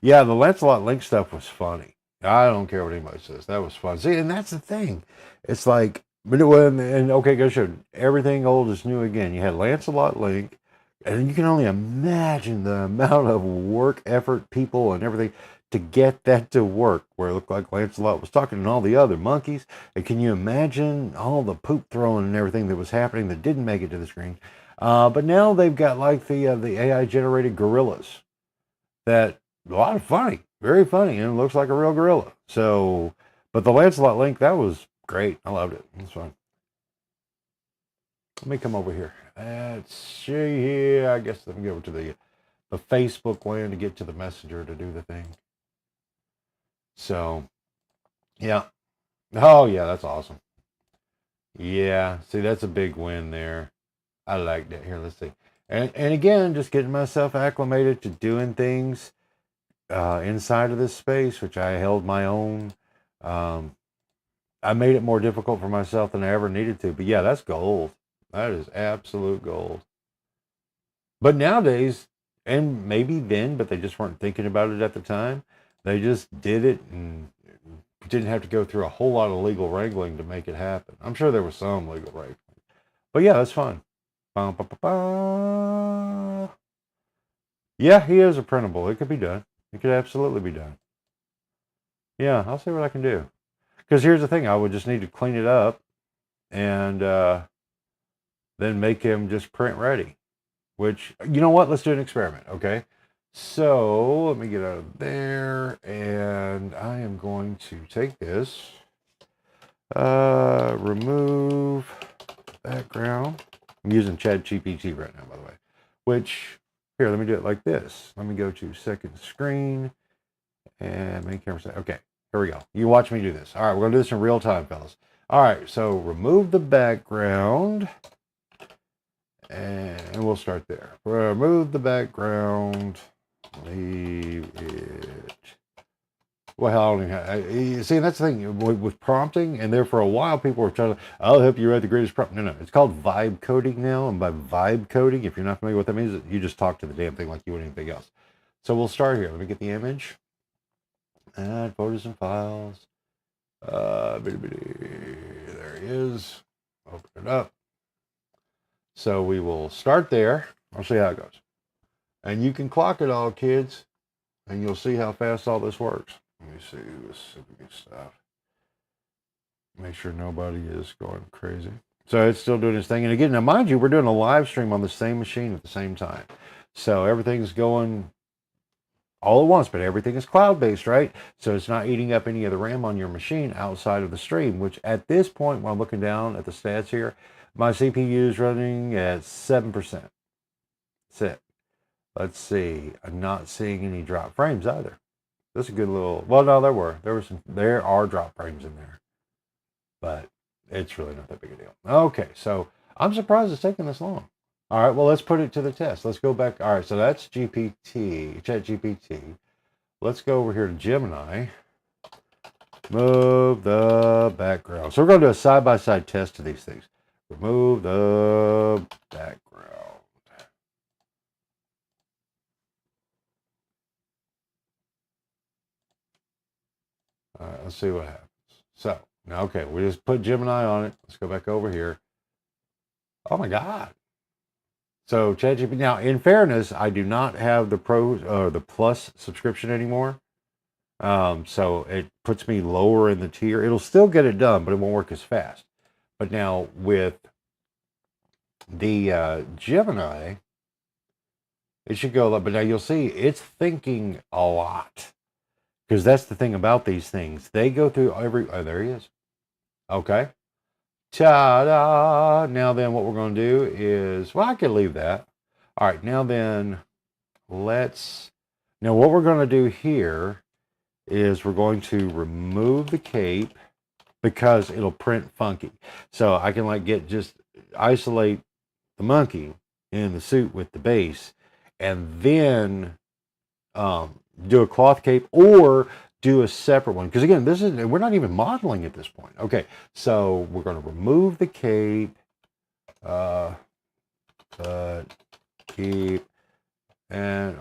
Yeah, the Lancelot Link stuff was funny. I don't care what anybody says. That was fun. See, and that's the thing. It's like, okay, go show everything old is new again. You had Lancelot Link, and you can only imagine the amount of work, effort, people, and everything to get that to work, where it looked like Lancelot was talking to all the other monkeys. And can you imagine all the poop throwing and everything that was happening that didn't make it to the screen? But now they've got like the AI-generated gorillas. That, a lot of funny, very funny, and it looks like a real gorilla. So, but the Lancelot Link, that was great. I loved it. It's fun. Let me come over here. Let's see here. I guess let me go over to the Facebook land to get to the messenger to do the thing. So, yeah. Oh, yeah, that's awesome. Yeah, see, that's a big win there. I like that. Here, let's see. And again, just getting myself acclimated to doing things inside of this space, which I held my own. I made it more difficult for myself than I ever needed to. But yeah, that's gold. That is absolute gold. But nowadays, and maybe then, but they just weren't thinking about it at the time. They just did it and didn't have to go through a whole lot of legal wrangling to make it happen. I'm sure there was some legal wrangling. But yeah, that's fun. Yeah, he is a printable. It could be done. It could absolutely be done. Yeah, I'll see what I can do. Because here's the thing. I would just need to clean it up and then make him just print ready. Which, you know what? Let's do an experiment, okay? So, let me get out of there. And I am going to take this. Remove background. I'm using ChatGPT right now, by the way. Which, here, let me do it like this. Let me go to second screen. And main camera set. Okay, here we go. You watch me do this. All right, we're going to do this in real time, fellas. All right, so remove the background. And we'll start there. Remove the background. Leave it. Well, I don't even have, see, that's the thing with prompting, and there for a while people were trying to, I'll help you write the greatest prompt. No, it's called vibe coding now, and by vibe coding, if you're not familiar with what that means, you just talk to the damn thing like you would anything else. So we'll start here. Let me get the image. Add photos and files. There he is. Open it up. So we will start there. I'll see how it goes. And you can clock it all, kids, and you'll see how fast all this works. Let me see this stuff. Make sure nobody is going crazy. So it's still doing its thing. And again, now mind you, we're doing a live stream on the same machine at the same time. So everything's going all at once, but everything is cloud-based, right? So it's not eating up any of the RAM on your machine outside of the stream, which at this point, when I'm looking down at the stats here, my CPU is running at 7%. That's it. Let's see. I'm not seeing any drop frames either. That's a good little, well, no, there are drop frames in there, but it's really not that big a deal. Okay, so I'm surprised it's taking this long. All right, well, let's put it to the test. Let's go back. All right, so that's ChatGPT. Let's go over here to Gemini. Move the background. So we're going to do a side-by-side test of these things. Remove the background. All right, let's see what happens. So, now, okay, we just put Gemini on it. Let's go back over here. Oh, my God. So ChatGPT. Now, in fairness, I do not have the Pro or the Plus subscription anymore. So it puts me lower in the tier. It'll still get it done, but it won't work as fast. But now with the Gemini, it should go. But now you'll see it's thinking a lot, because that's the thing about these things. They go through every. Oh, there he is. Okay. Ta-da! Now then, what we're going to do is, well, I could leave that. All right, now then, now what we're going to do here is we're going to remove the cape because it'll print funky. So I can just isolate the monkey in the suit with the base, and then do a cloth cape or do a separate one, because again, we're not even modeling at this point. Okay, so we're going to remove the cape, but keep, and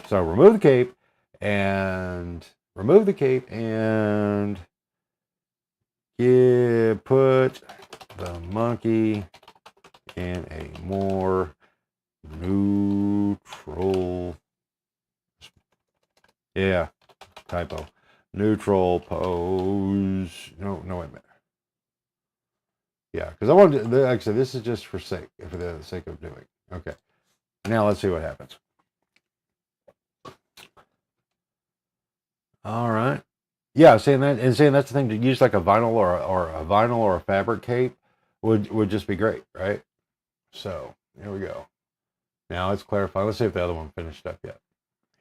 so remove the cape and put the monkey in a more neutral. Yeah, typo. Neutral pose. No, wait a minute. Yeah, because I wanted to, like I said, this is just for the sake of doing. Okay. Now let's see what happens. All right. Yeah, saying that's the thing, to use like a vinyl or a fabric cape would just be great, right? So here we go. Now it's clarifying. Let's see if the other one finished up yet.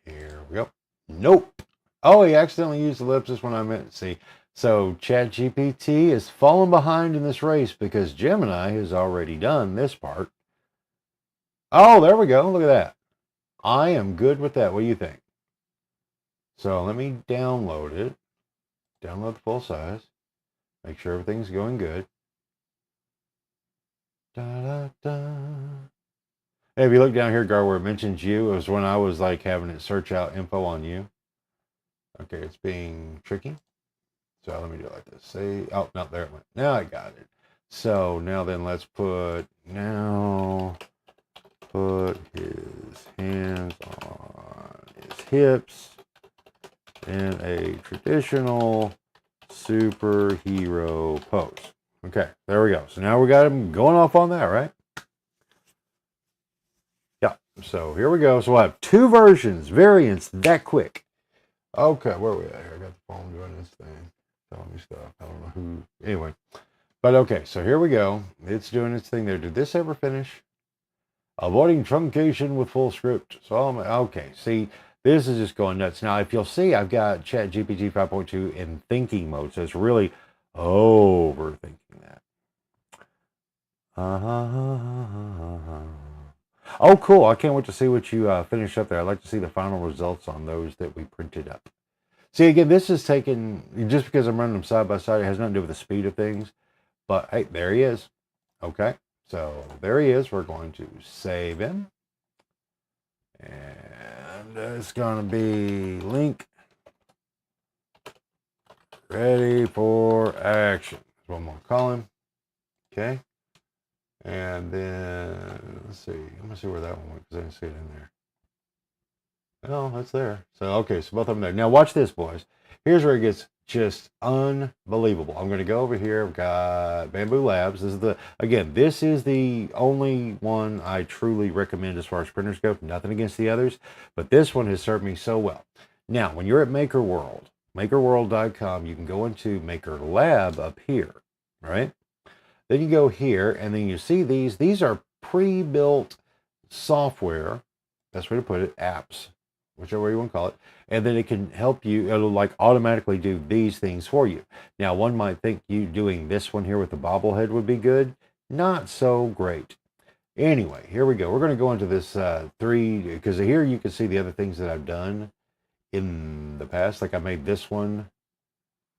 Here we go. Nope. Oh, he accidentally used ellipsis when I meant to see. So ChatGPT is falling behind in this race because Gemini has already done this part. Oh, there we go. Look at that. I am good with that. What do you think? So let me download it. Download the full size. Make sure everything's going good. Da-da-da. Hey, if you look down here, Gar, where it mentions you, it was when I was having it search out info on you. Okay, it's being tricky. So let me do it like this. Say, oh, no, there it went. Now I got it. So now then let's put his hands on his hips in a traditional superhero pose. Okay, there we go. So now we got him going off on that, right? Yeah, so here we go. So I have two variants that quick. Okay, where are we at here? I got the phone doing this thing, telling me stuff. I don't know who. Anyway, but okay, so here we go. It's doing its thing there. Did this ever finish? Avoiding truncation with full script. So okay, see, this is just going nuts. Now, if you'll see, I've got ChatGPT 5.2 in thinking mode, so it's really overthinking that. Oh, cool. I can't wait to see what you finish up there. I'd like to see the final results on those that we printed up. See, again, this is taking, just because I'm running them side by side, it has nothing to do with the speed of things. But, hey, there he is. Okay, so there he is. We're going to save him. And it's going to be link ready for action. That's what I'm going to call him. Okay. And then, let's see. I'm going to see where that one went because I didn't see it in there. Oh, that's there. So, okay, so both of them there. Now, watch this, boys. Here's where it gets just unbelievable. I'm going to go over here. I've got Bamboo Labs. This is the only one I truly recommend as far as printers go. Nothing against the others, but this one has served me so well. Now, when you're at Maker World, makerworld.com, you can go into Maker Lab up here, right? Then you go here, and then you see these. These are pre-built software. Best way to put it, apps, whichever way you want to call it. And then it can help you. It'll like automatically do these things for you. Now, one might think you doing this one here with the bobblehead would be good. Not so great. Anyway, here we go. We're going to go into this 3, because here you can see the other things that I've done in the past. Like I made this one.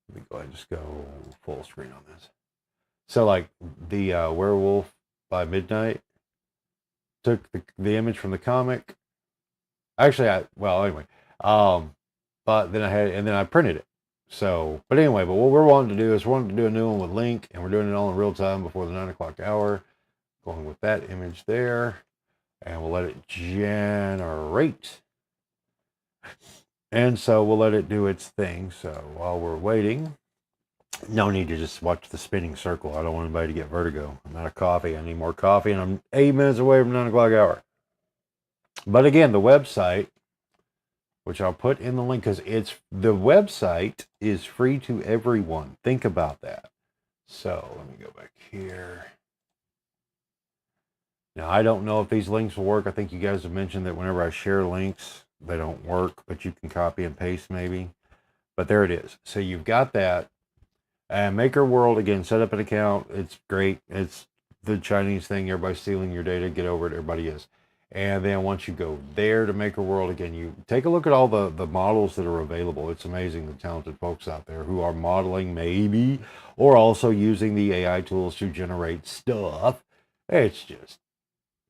Let me go ahead and just go full screen on this. So like the Werewolf by Midnight, took the image from the comic. Actually, anyway, but then I printed it. So, but anyway, but what we're wanting to do is we're wanting to do a new one with Link, and we're doing it all in real time before the 9 o'clock hour. Going with that image there, and we'll let it generate. And so we'll let it do its thing. So while we're waiting, no need to just watch the spinning circle. I don't want anybody to get vertigo. I'm out of coffee. I need more coffee, and I'm 8 minutes away from 9 o'clock hour. But again, the website, which I'll put in the link, because the website is free to everyone. Think about that. So let me go back here. Now, I don't know if these links will work. I think you guys have mentioned that whenever I share links, they don't work, but you can copy and paste maybe. But there it is. So you've got that. And Maker World, again, set up an account. It's great. It's the Chinese thing. Everybody's stealing your data. Get over it. Everybody is. And then once you go there to Maker World, again, you take a look at all the models that are available. It's amazing, the talented folks out there who are modeling maybe, or also using the AI tools to generate stuff. It's just,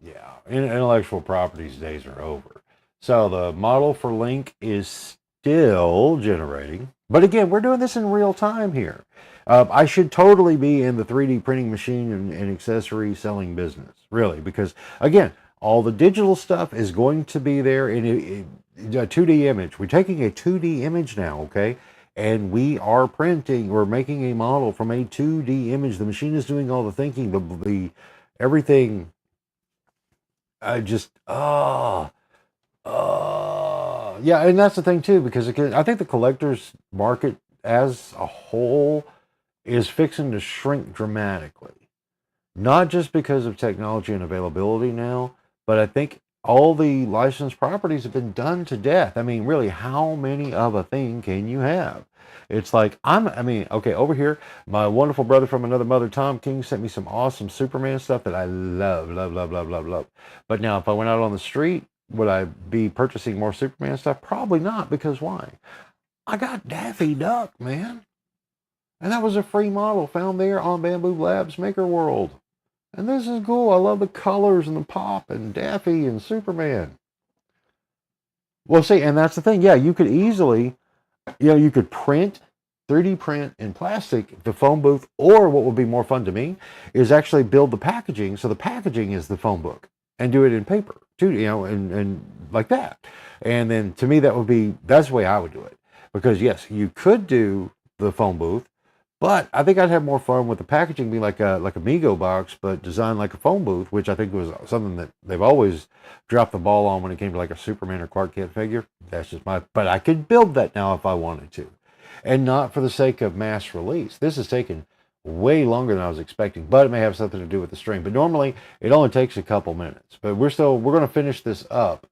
yeah, intellectual properties days are over. So the model for Link is still generating. But again, we're doing this in real time here. I should totally be in the 3D printing machine and accessory selling business, really, because again, all the digital stuff is going to be there in a 2D image. We're taking a 2D image now, okay? And we are printing, we're making a model from a 2D image. The machine is doing all the thinking, the everything. Yeah, and that's the thing too, because I think the collector's market as a whole is fixing to shrink dramatically. Not just because of technology and availability now, but I think all the licensed properties have been done to death. I mean, really, how many of a thing can you have? It's like, okay, over here, my wonderful brother from another mother, Tom King, sent me some awesome Superman stuff that I love, love, love, love, love, love. But now if I went out on the street, would I be purchasing more Superman stuff? Probably not, because why? I got Daffy Duck, man. And that was a free model found there on Bamboo Labs Maker World. And this is cool. I love the colors and the pop and Daffy and Superman. Well, see, and that's the thing. Yeah, you could easily, you could print, 3D print in plastic, the phone booth, or what would be more fun to me is actually build the packaging. So the packaging is the phone book and do it in paper too, and like that. And then to me, that's the way I would do it. Because yes, you could do the phone booth, but I think I'd have more fun with the packaging being like a Migo box, but designed like a phone booth, which I think was something that they've always dropped the ball on when it came to like a Superman or Clark Kent figure. That's just but I could build that now if I wanted to. And not for the sake of mass release. This has taken way longer than I was expecting, but it may have something to do with the stream. But normally it only takes a couple minutes. But we're going to finish this up.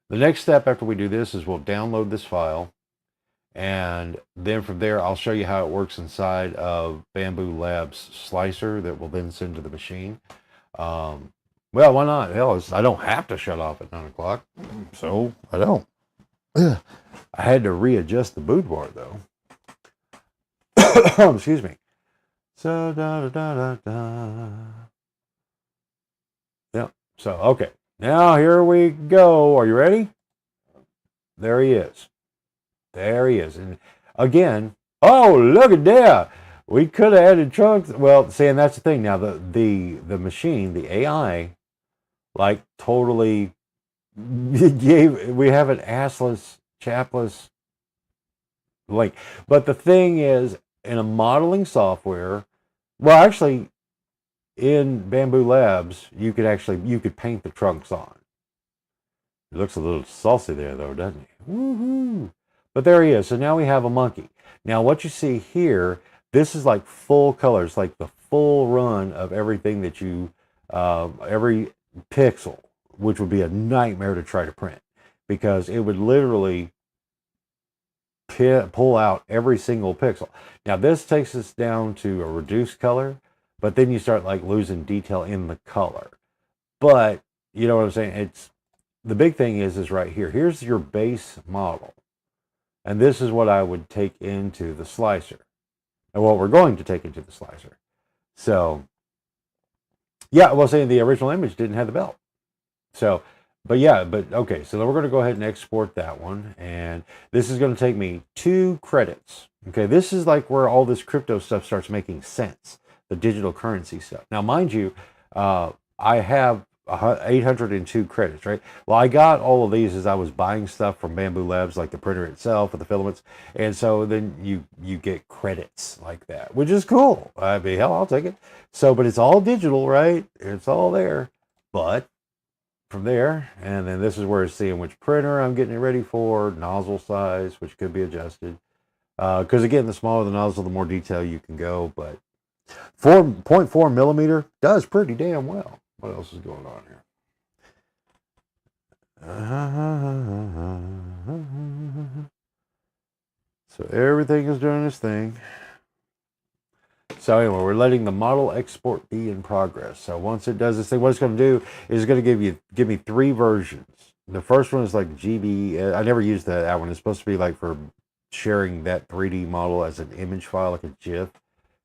The next step after we do this is we'll download this file. And then from there, I'll show you how it works inside of Bamboo Labs Slicer that will then send to the machine. Well, why not? Hell, I don't have to shut off at 9 o'clock, so I don't. I had to readjust the boudoir, though. Excuse me. So, Yep. So, okay. Now, here we go. Are you ready? There he is. There he is. And again, oh, look at that. We could have added chunks. Well, see, and that's the thing. Now, the machine, the AI, like totally we have an assless, chapless link. But the thing is, in a modeling software, well, actually, in Bamboo Labs, you could paint the trunks on. It looks a little saucy there, though, doesn't it? Woohoo! But there he is. So now we have a monkey. Now, what you see here, this is like full colors, like the full run of everything that you, every pixel, which would be a nightmare to try to print, because it would literally pull out every single pixel. Now, this takes us down to a reduced color, but then you start like losing detail in the color. But you know what I'm saying? It's the big thing is right here. Here's your base model. And this is what I would take into the slicer. And what we're going to take into the slicer. So, yeah, well, saying the original image didn't have the belt. So, okay. So then we're going to go ahead and export that one. And this is going to take me 2 credits. Okay, this is like where all this crypto stuff starts making sense. The digital currency stuff. Now, mind you, I have 802 credits, right? Well, I got all of these as I was buying stuff from Bamboo Labs, like the printer itself with the filaments, and so then you get credits like that, which is cool. I mean, hell, I'll take it. So, but it's all digital, right? It's all there. But from there, and then this is where it's seeing which printer I'm getting it ready for, nozzle size, which could be adjusted. Because again, the smaller the nozzle, the more detail you can go. But 4.4 millimeter does pretty damn well. What else is going on here? So everything is doing its thing. So anyway, we're letting the model export be in progress. So once it does this thing, what it's going to do is it's going to give me 3 versions. The first one is like GB. I never used that one. It's supposed to be like for sharing that 3D model as an image file, like a GIF.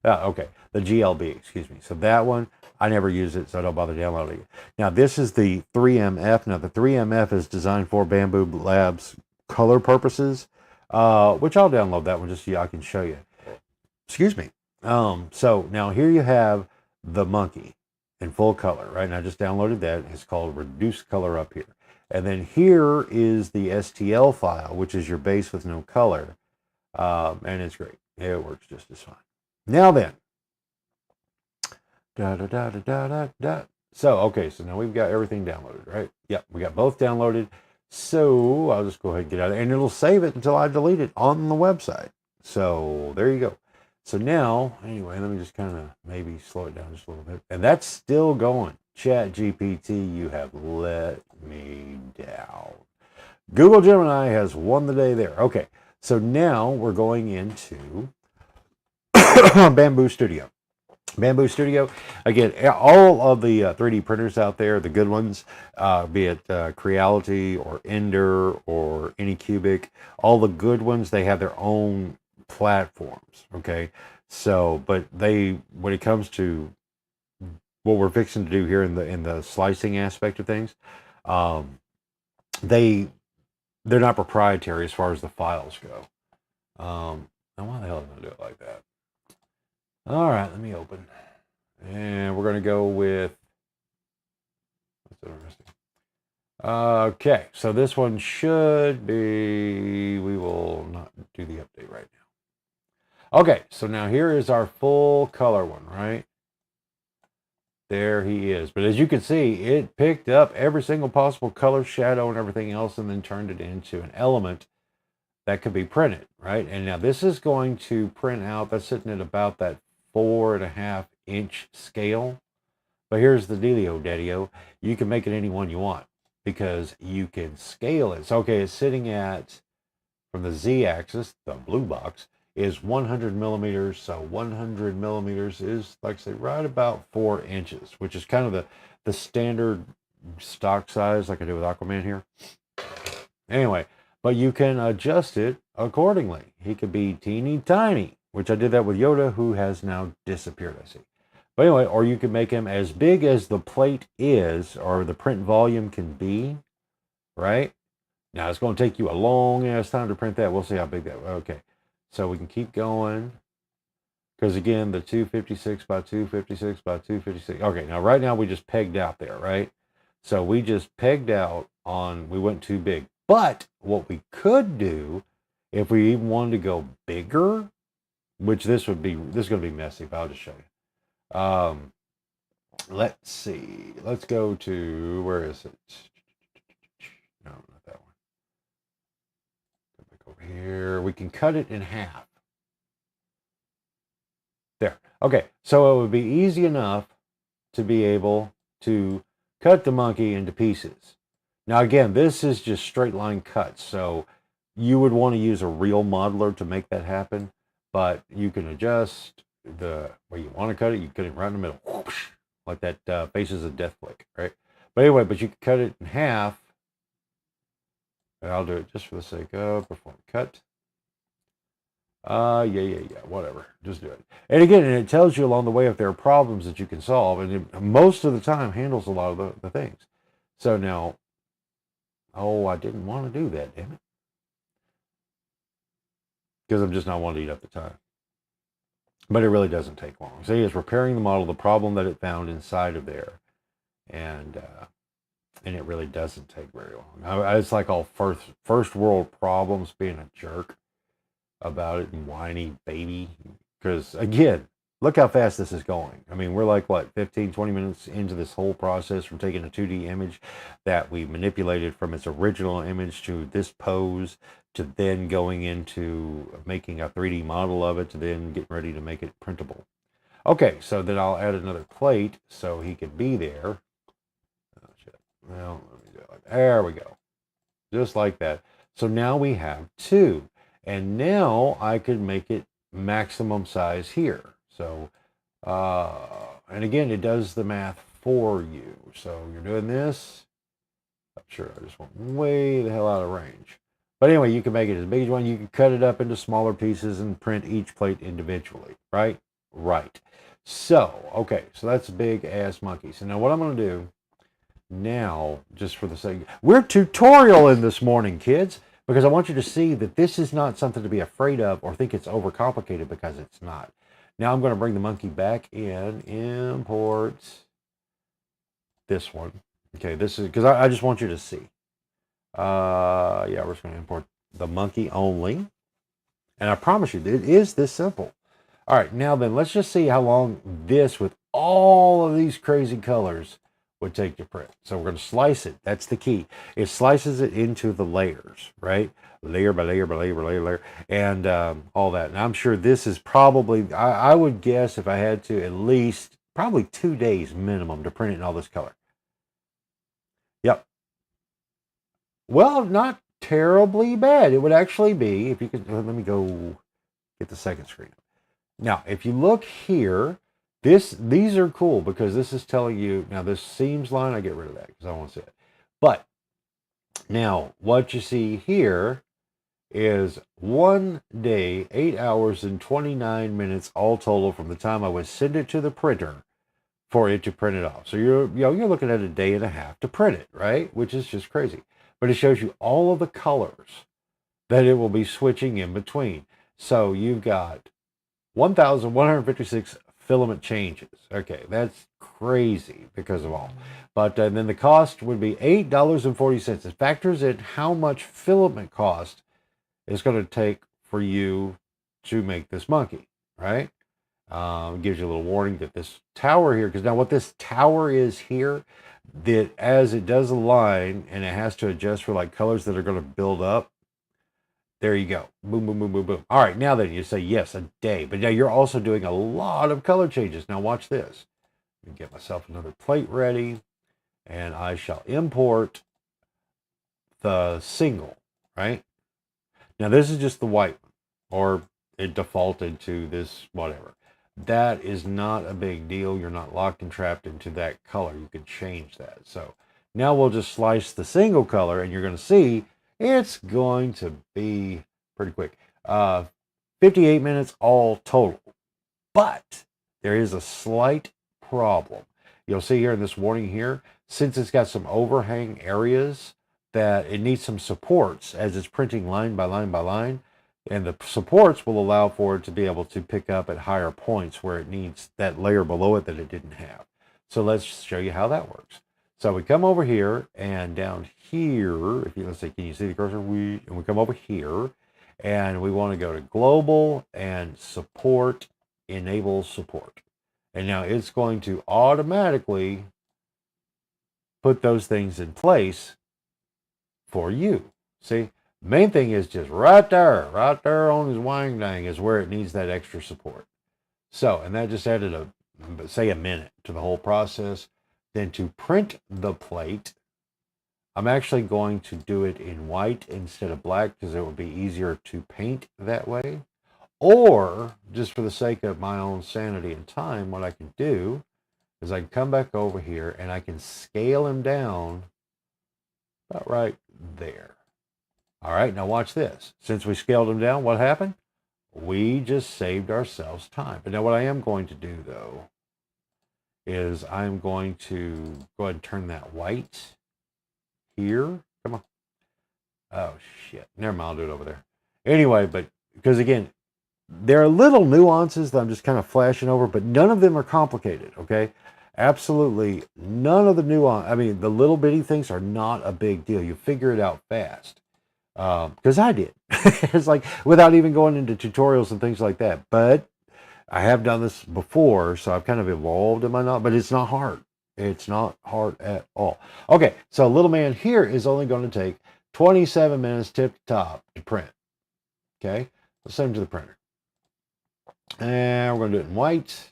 Okay, the GLB, excuse me. So that one, I never use it, so I don't bother downloading it. Now, this is the 3MF. Now, the 3MF is designed for Bamboo Labs color purposes, which I'll download that one just so I can show you. Excuse me. So now here you have the monkey in full color, right? And I just downloaded that. It's called Reduced Color up here. And then here is the STL file, which is your base with no color. And it's great. It works just as fine. Now then. So, okay, so now we've got everything downloaded, right? Yep, we got both downloaded. So I'll just go ahead and get out of it. And it'll save it until I delete it on the website. So there you go. So now, anyway, let me just kind of maybe slow it down just a little bit. And that's still going. Chat GPT, you have let me down. Google Gemini has won the day there. Okay, so now we're going into Bamboo Studio. Bamboo Studio, again, all of the 3D printers out there, the good ones, be it Creality or Ender or Anycubic, all the good ones, they have their own platforms, okay? So, but when it comes to what we're fixing to do here in the slicing aspect of things, they're not proprietary as far as the files go. Now why the hell did I do it like that? All right, let me open. And we're going to go with, what's interesting? Okay, so this one should be, we will not do the update right now. Okay, so now here is our full color one, right? There he is. But as you can see, it picked up every single possible color, shadow, and everything else, and then turned it into an element that could be printed, right? And now this is going to print out, that's sitting at about that 4.5-inch scale. But here's the dealio, daddy-o. You can make it any one you want because you can scale it. So, okay, it's sitting at, from the Z-axis, the blue box, is 100 millimeters. So 100 millimeters is, like I said, right about 4 inches, which is kind of the standard stock size like I do with Aquaman here. Anyway, but you can adjust it accordingly. He could be teeny tiny, which I did that with Yoda, who has now disappeared, I see. But anyway, or you can make him as big as the plate is, or the print volume can be, right? Now, it's going to take you a long-ass time to print that. We'll see how big that is. Okay, so we can keep going. Because, again, the 256 by 256 by 256. Okay, now, right now, we just pegged out there, right? So we just pegged out on, we went too big. But what we could do If we even wanted to go bigger, which this is going to be messy, but I'll just show you. Let's see. Let's go to, where is it? No, not that one. Go back over here. We can cut it in half. There. Okay, so it would be easy enough to be able to cut the monkey into pieces. Now again, this is just straight line cuts, so you would want to use a real modeler to make that happen, but you can adjust the where you want to cut it. You cut it right in the middle, whoosh, like that Faces of Death flick, right? But anyway, but you can cut it in half. And I'll do it just for the sake of perform cut. Yeah, whatever. Just do it. And again, and it tells you along the way if there are problems that you can solve, and it, most of the time handles a lot of the things. So now, oh, I didn't want to do that, damn it. Because I'm just not wanting to eat up the time. But it really doesn't take long. So it's repairing the model, the problem that it found inside of there. And it really doesn't take very long. It's like all first world problems, being a jerk about it and whiny baby. Because again, look how fast this is going. I mean, we're like, what, 15, 20 minutes into this whole process from taking a 2D image that we manipulated from its original image to this pose, to then going into making a 3D model of it, to then getting ready to make it printable. Okay, so then I'll add another plate so he could be there. Oh, shit. Well, let me do it. There we go. Just like that. So now we have two. And now I could make it maximum size here. So, and again, it does the math for you. So you're doing this. I'm sure I just went way the hell out of range. But anyway, you can make it as big as you want. You can cut it up into smaller pieces and print each plate individually, right? Right. So, okay, so that's a big ass monkey. So now what I'm going to do now, just for the sake, we're tutorialing this morning, kids, because I want you to see that this is not something to be afraid of or think it's overcomplicated, because it's not. Now I'm going to bring the monkey back in, import this one. Okay, this is, because I just want you to see. Yeah, we're just going to import the monkey only. And I promise you, it is this simple. All right, now then, let's just see how long this, with all of these crazy colors, would take to print. So we're going to slice it. That's the key. It slices it into the layers, right? Layer by layer by layer by layer, layer, and all that. And I'm sure this is probably, I would guess, if I had to, at least probably 2 days minimum to print it in all this color. Yep. Well, not terribly bad. It would actually be, if you could, let me go get the second screen. Now, if you look here, these are cool, because this is telling you, now this seams line, I get rid of that because I don't want to see it. But now what you see here is 1 day, 8 hours and 29 minutes all total from the time I would send it to the printer for it to print it off. So you're looking at a day and a half to print it, right? Which is just crazy. But it shows you all of the colors that it will be switching in between. So you've got 1,156 filament changes. Okay, that's crazy because of all. But then the cost would be $8.40. It factors in how much filament cost it's going to take for you to make this monkey, right? It gives you a little warning that this tower here, because now what this tower is here, that as it does a line and it has to adjust for like colors that are going to build up, there you go. Boom, boom, boom, boom, boom. All right, now then you say, yes, a day. But now you're also doing a lot of color changes. Now watch this. Let me get myself another plate ready, and I shall import the single, right? Now this is just the white one, or it defaulted to this, whatever. That is not a big deal. You're not locked and trapped into that color. You can change that. So now we'll just slice the single color, and you're going to see it's going to be pretty quick. 58 minutes all total. But there is a slight problem. You'll see here in this warning here, since it's got some overhang areas, that it needs some supports as it's printing line by line by line. And the supports will allow for it to be able to pick up at higher points where it needs that layer below it that it didn't have. So let's show you how that works. So we come over here, and down here, if you, let's see, can you see the cursor? And we come over here, And we want to go to global and support, enable support. And now it's going to automatically put those things in place for you. See, main thing is just right there on his wang dang is where it needs that extra support. So, and that just added say a minute to the whole process. Then to print the plate, I'm actually going to do it in white instead of black because it would be easier to paint that way. Or, just for the sake of my own sanity and time, what I can do is I can come back over here and I can scale him down about right there. All right, now watch this. Since we scaled him down, what happened? We just saved ourselves time. But now what I am going to do, though, is I'm going to go ahead and turn that white here. Come on. Oh, shit. Never mind, I'll do it over there. Anyway, but because, again, there are little nuances that I'm just kind of flashing over, but none of them are complicated, okay? Absolutely none of the nuance. I mean, the little bitty things are not a big deal. You figure it out fast. Because I did. It's like without even going into tutorials and things like that. But I have done this before, so I've kind of evolved in my knowledge, but it's not hard. It's not hard at all. Okay, so little man here is only going to take 27 minutes tip to top to print. Okay, let's send him to the printer. And we're going to do it in white.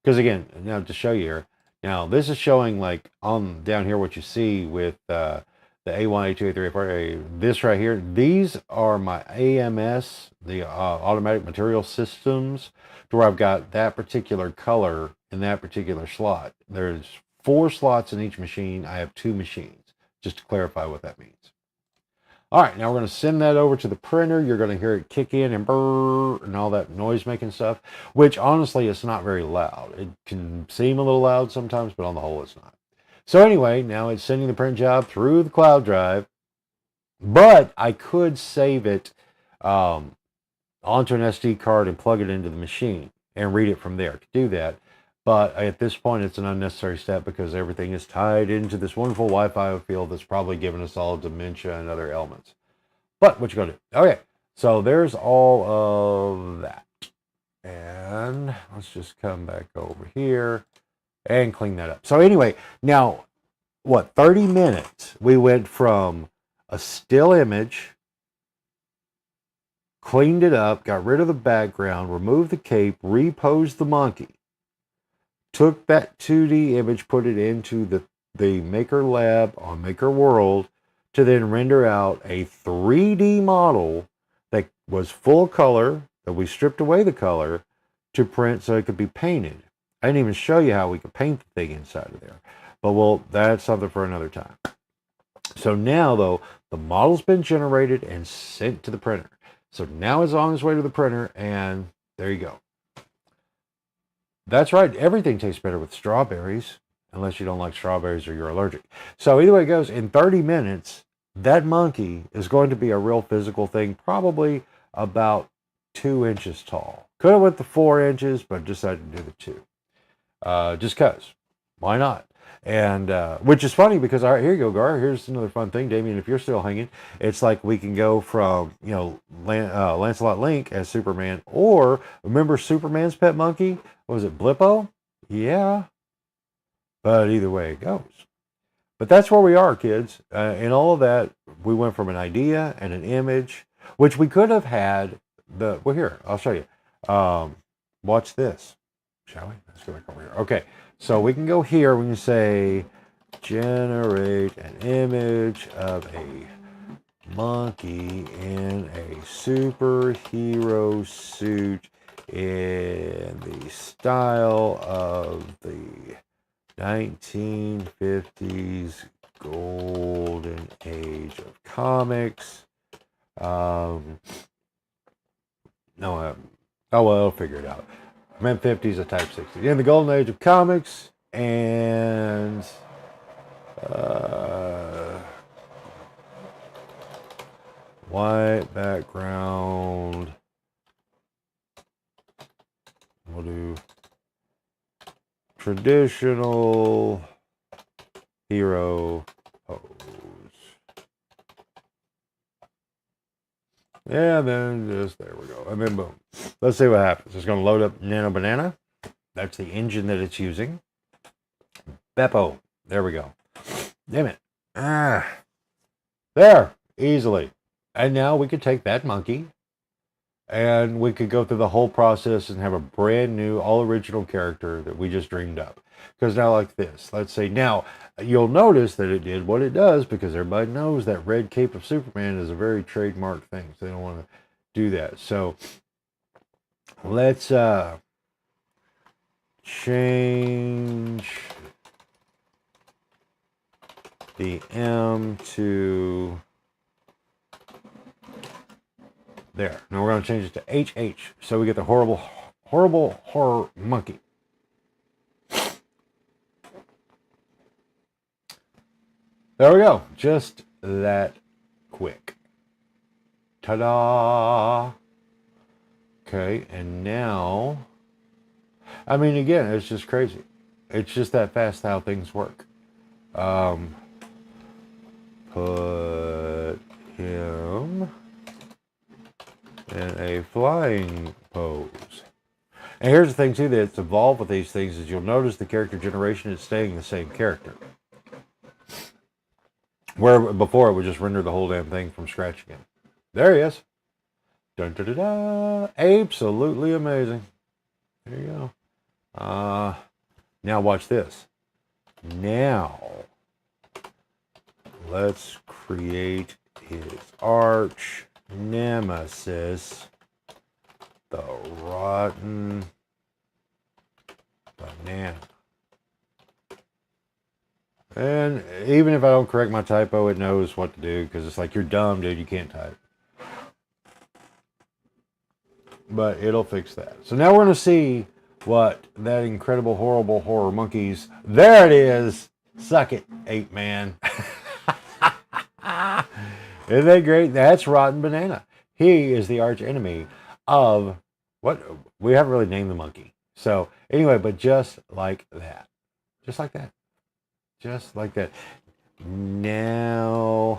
Because again, now to show you here, now this is showing like on down here what you see with the A1, A2, A3, A4, this right here. These are my AMS, the automatic material systems, to where I've got that particular color in that particular slot. There's 4 slots in each machine. I have 2 machines, just to clarify what that means. All right, now we're going to send that over to the printer. You're going to hear it kick in and brrr and all that noise making stuff, which honestly is not very loud. It can seem a little loud sometimes, but on the whole it's not. So anyway, now it's sending the print job through the cloud drive, but I could save it onto an SD card and plug it into the machine and read it from there. I could do that, but at this point it's an unnecessary step because everything is tied into this wonderful Wi-Fi field that's probably giving us all dementia and other ailments. But what you gonna do? Okay, so there's all of that. And let's just come back over here and clean that up. So anyway, now, what, 30 minutes, we went from a still image, cleaned it up, got rid of the background, removed the cape, reposed the monkey, took that 2D image, put it into the Maker Lab on Maker World to then render out a 3D model that was full color, that we stripped away the color to print so it could be painted. I didn't even show you how we could paint the thing inside of there. But, well, that's something for another time. So now, though, the model's been generated and sent to the printer. So now it's on its way to the printer, and there you go. That's right. Everything tastes better with strawberries, unless you don't like strawberries or you're allergic. So either way it goes, in 30 minutes, that monkey is going to be a real physical thing, probably about 2 inches tall. Could have went to 4 inches, but decided to do the 2. Just because. Why not? And which is funny because, all right, here you go, Gar. Here's another fun thing, Damien. If you're still hanging, it's like we can go from, you know, Lancelot Link as Superman, or remember Superman's pet monkey? What was it, Blippo? Yeah. But either way it goes. But that's where we are, kids. In all of that, we went from an idea and an image, which we could have had well, here, I'll show you. Watch this. Shall we? Let's go back over here. Okay, so we can go here. We can say, generate an image of a monkey in a superhero suit in the style of the 1950s golden age of comics. No, oh well, I'll figure it out. I meant 50s, a type 60. In the golden age of comics, and white background. We'll do traditional hero pose. And then just, there we go. And then boom. Let's see what happens. It's going to load up Nano Banana. That's the engine that it's using. Beppo. There we go. Damn it. There. Easily. And now we could take that monkey and we could go through the whole process and have a brand new, all original character that we just dreamed up. Because now like this, let's say, now you'll notice that it did what it does because everybody knows that red cape of Superman is a very trademark thing. So they don't want to do that. So let's change the M to there. Now we're going to change it to HH. So we get the horrible horror monkey. There we go. Just that quick. Ta-da! Okay, and now, I mean, again, it's just crazy. It's just that fast how things work. Put him in a flying pose. And here's the thing, too, that's evolved with these things is you'll notice the character generation is staying the same character. Where before it would just render the whole damn thing from scratch again. There he is. Dun, da, da, da. Absolutely amazing. There you go. Now watch this. Now let's create his arch nemesis, the rotten banana. And even if I don't correct my typo, it knows what to do because it's like, you're dumb, dude, you can't type. But it'll fix that. So now we're going to see what that incredible, horrible horror monkeys. There it is. Suck it, ape man. Isn't that great? That's Rotten Banana. He is the arch enemy of what? We haven't really named the monkey. So anyway, but just like that. Just like that. Just like that. Now,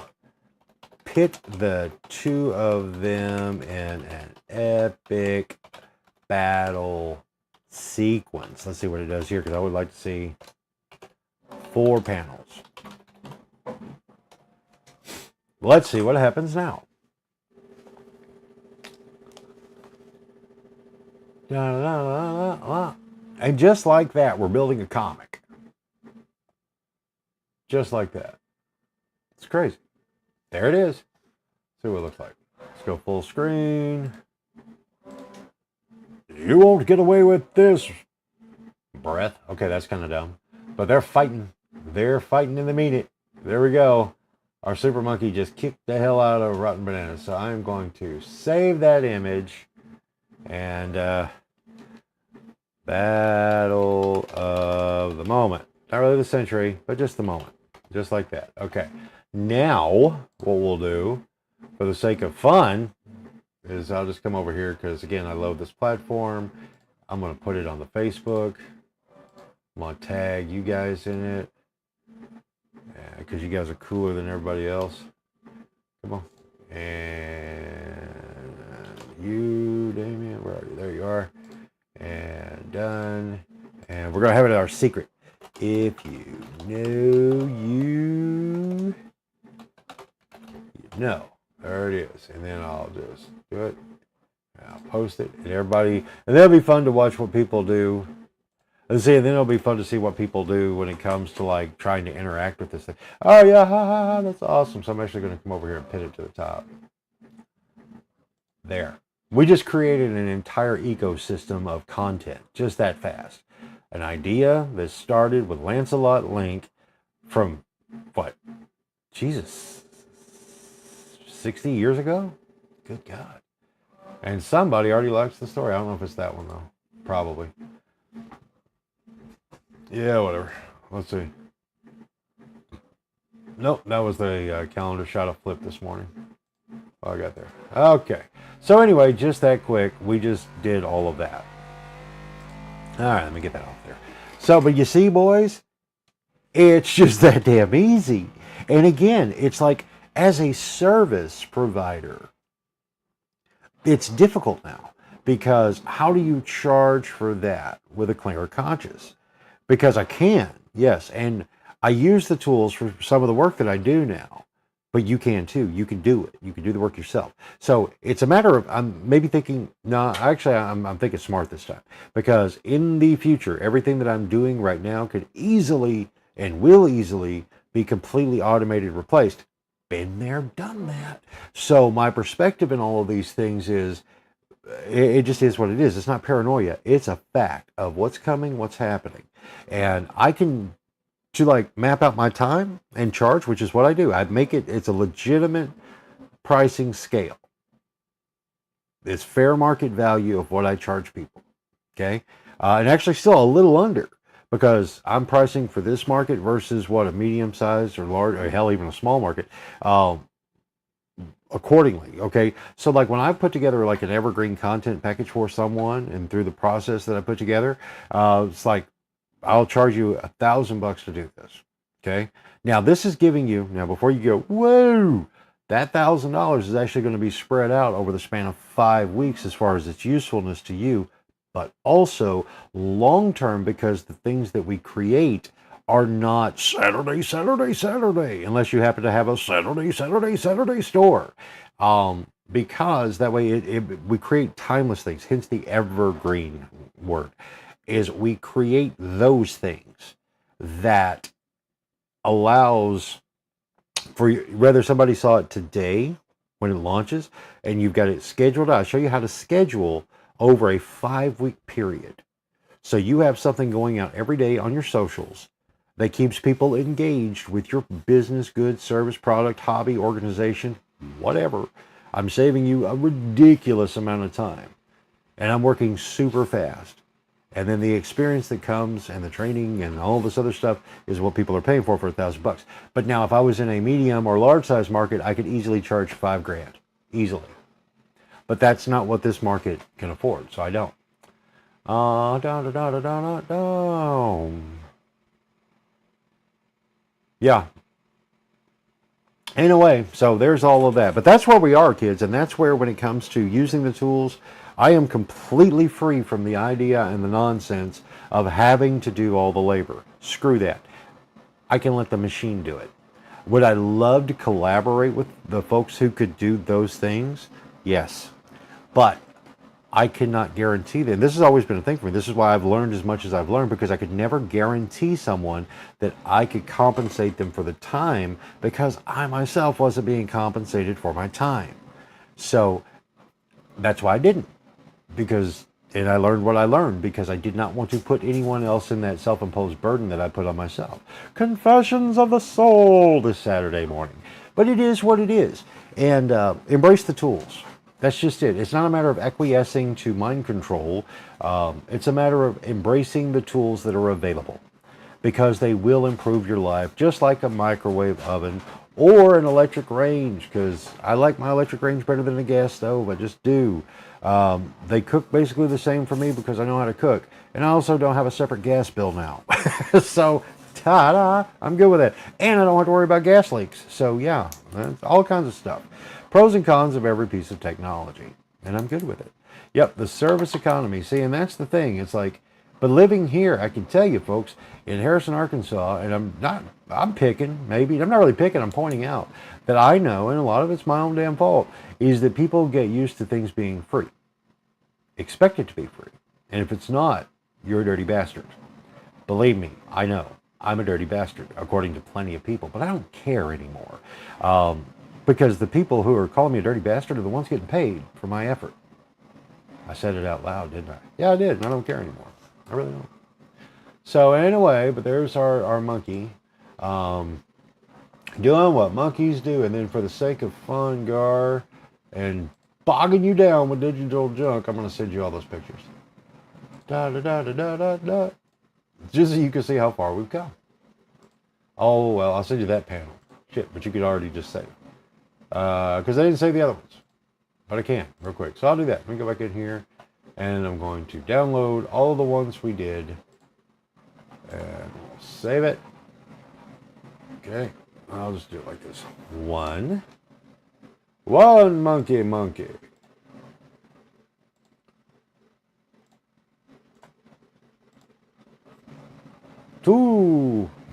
pit the two of them in an epic battle sequence. Let's see what it does here, because I would like to see 4 panels. Let's see what happens now. And just like that, we're building a comic. Just like that. It's crazy. There it is. See what it looks like. Let's go full screen. You won't get away with this. Breath. Okay, that's kind of dumb. But they're fighting. They're fighting and they mean it. There we go. Our super monkey just kicked the hell out of Rotten Banana. So I'm going to save that image. And battle of the moment. Not really the century, but just the moment. Just like that. Okay. Now, what we'll do, for the sake of fun, is I'll just come over here because, again, I love this platform. I'm going to put it on the Facebook. I'm going to tag you guys in it because you guys are cooler than everybody else. Come on. And you, Damien, where are you? There you are. And done. And we're going to have it our secret. If you know. There it is. And then I'll just do it. I'll post it. And everybody, and that'll be fun to watch what people do. And then it'll be fun to see what people do when it comes to like trying to interact with this thing. Oh yeah, ha, ha, ha, that's awesome. So I'm actually going to come over here and pin it to the top. There. We just created an entire ecosystem of content. Just that fast. An idea that started with Lancelot Link from, what, Jesus, 60 years ago? Good God. And somebody already likes the story. I don't know if it's that one, though. Probably. Yeah, whatever. Let's see. Nope, that was the calendar shot of Flip this morning. Oh, I got there. Okay. So anyway, just that quick, we just did all of that. All right, let me get that off there. So, but you see, boys, it's just that damn easy. And again, it's like as a service provider, it's difficult now, because how do you charge for that with a clearer conscience? Because I can, yes, and I use the tools for some of the work that I do now, but you can too. You can do it. You can do the work yourself. So it's a matter of, I'm maybe thinking, no, actually, I'm thinking smart this time, because in the future, everything that I'm doing right now could easily and will easily be completely automated, replaced. Been there, done that. So my perspective in all of these things is, it just is what it is. It's not paranoia. It's a fact of what's coming, what's happening. And I can, to like map out my time and charge, which is what I do. I make it, it's a legitimate pricing scale. It's fair market value of what I charge people. Okay. And actually still a little under, because I'm pricing for this market versus what a medium sized or large, or hell, even a small market, accordingly. Okay. So like when I put together like an evergreen content package for someone, and through the process that I put together, it's like, I'll charge you $1,000 to do this. Okay. Now this is giving you, now before you go, whoa, that $1,000 is actually going to be spread out over the span of 5 weeks as far as its usefulness to you, but also long term, because the things that we create are not Saturday, Saturday, Saturday, unless you happen to have a Saturday, Saturday, Saturday store. Because that way we create timeless things, hence the evergreen word, is we create those things that allows for whether somebody saw it today when it launches and you've got it scheduled out. I'll show you how to schedule over a 5-week period. So you have something going out every day on your socials that keeps people engaged with your business, good, service, product, hobby, organization, whatever. I'm saving you a ridiculous amount of time, and I'm working super fast. And then the experience that comes and the training and all this other stuff is what people are paying for $1,000. But now if I was in a medium or large size market, I could easily charge $5,000 easily. But that's not what this market can afford, so I don't. Yeah. In a way, so there's all of that. But that's where we are, kids, and that's where, when it comes to using the tools, I am completely free from the idea and the nonsense of having to do all the labor. Screw that. I can let the machine do it. Would I love to collaborate with the folks who could do those things? Yes. But I cannot guarantee them. This has always been a thing for me. This is why I've learned as much as I've learned, because I could never guarantee someone that I could compensate them for the time, because I myself wasn't being compensated for my time. So that's why I didn't. And I learned what I learned because I did not want to put anyone else in that self-imposed burden that I put on myself. Confessions of the Soul this Saturday morning. But it is what it is. And embrace the tools. That's just it. It's not a matter of acquiescing to mind control. It's a matter of embracing the tools that are available, because they will improve your life, just like a microwave oven or an electric range, because I like my electric range better than a gas stove. I just do. They cook basically the same for me because I know how to cook. And I also don't have a separate gas bill now. So, ta-da, I'm good with it. And I don't have to worry about gas leaks. So, yeah, all kinds of stuff. Pros and cons of every piece of technology. And I'm good with it. Yep, the service economy. See, and that's the thing. It's like, but living here, I can tell you, folks, in Harrison, Arkansas, and I'm picking, maybe, I'm not really picking, I'm pointing out that I know, and a lot of it's my own damn fault, is that people get used to things being free. Expect it to be free. And if it's not, you're a dirty bastard. Believe me, I know. I'm a dirty bastard, according to plenty of people, but I don't care anymore. Because the people who are calling me a dirty bastard are the ones getting paid for my effort. I said it out loud, didn't I? Yeah, I did, and I don't care anymore. I really don't. So anyway, but there's our monkey. Doing what monkeys do, and then for the sake of fun, Gar, and bogging you down with digital junk, I'm going to send you all those pictures. Just so you can see how far we've come. Oh, well, I'll send you that panel. Shit, but you could already just save. Because I didn't save the other ones. But I can, real quick. So I'll do that. Let me go back in here. And I'm going to download all the ones we did. And save it. Okay. I'll just do it like this. One monkey.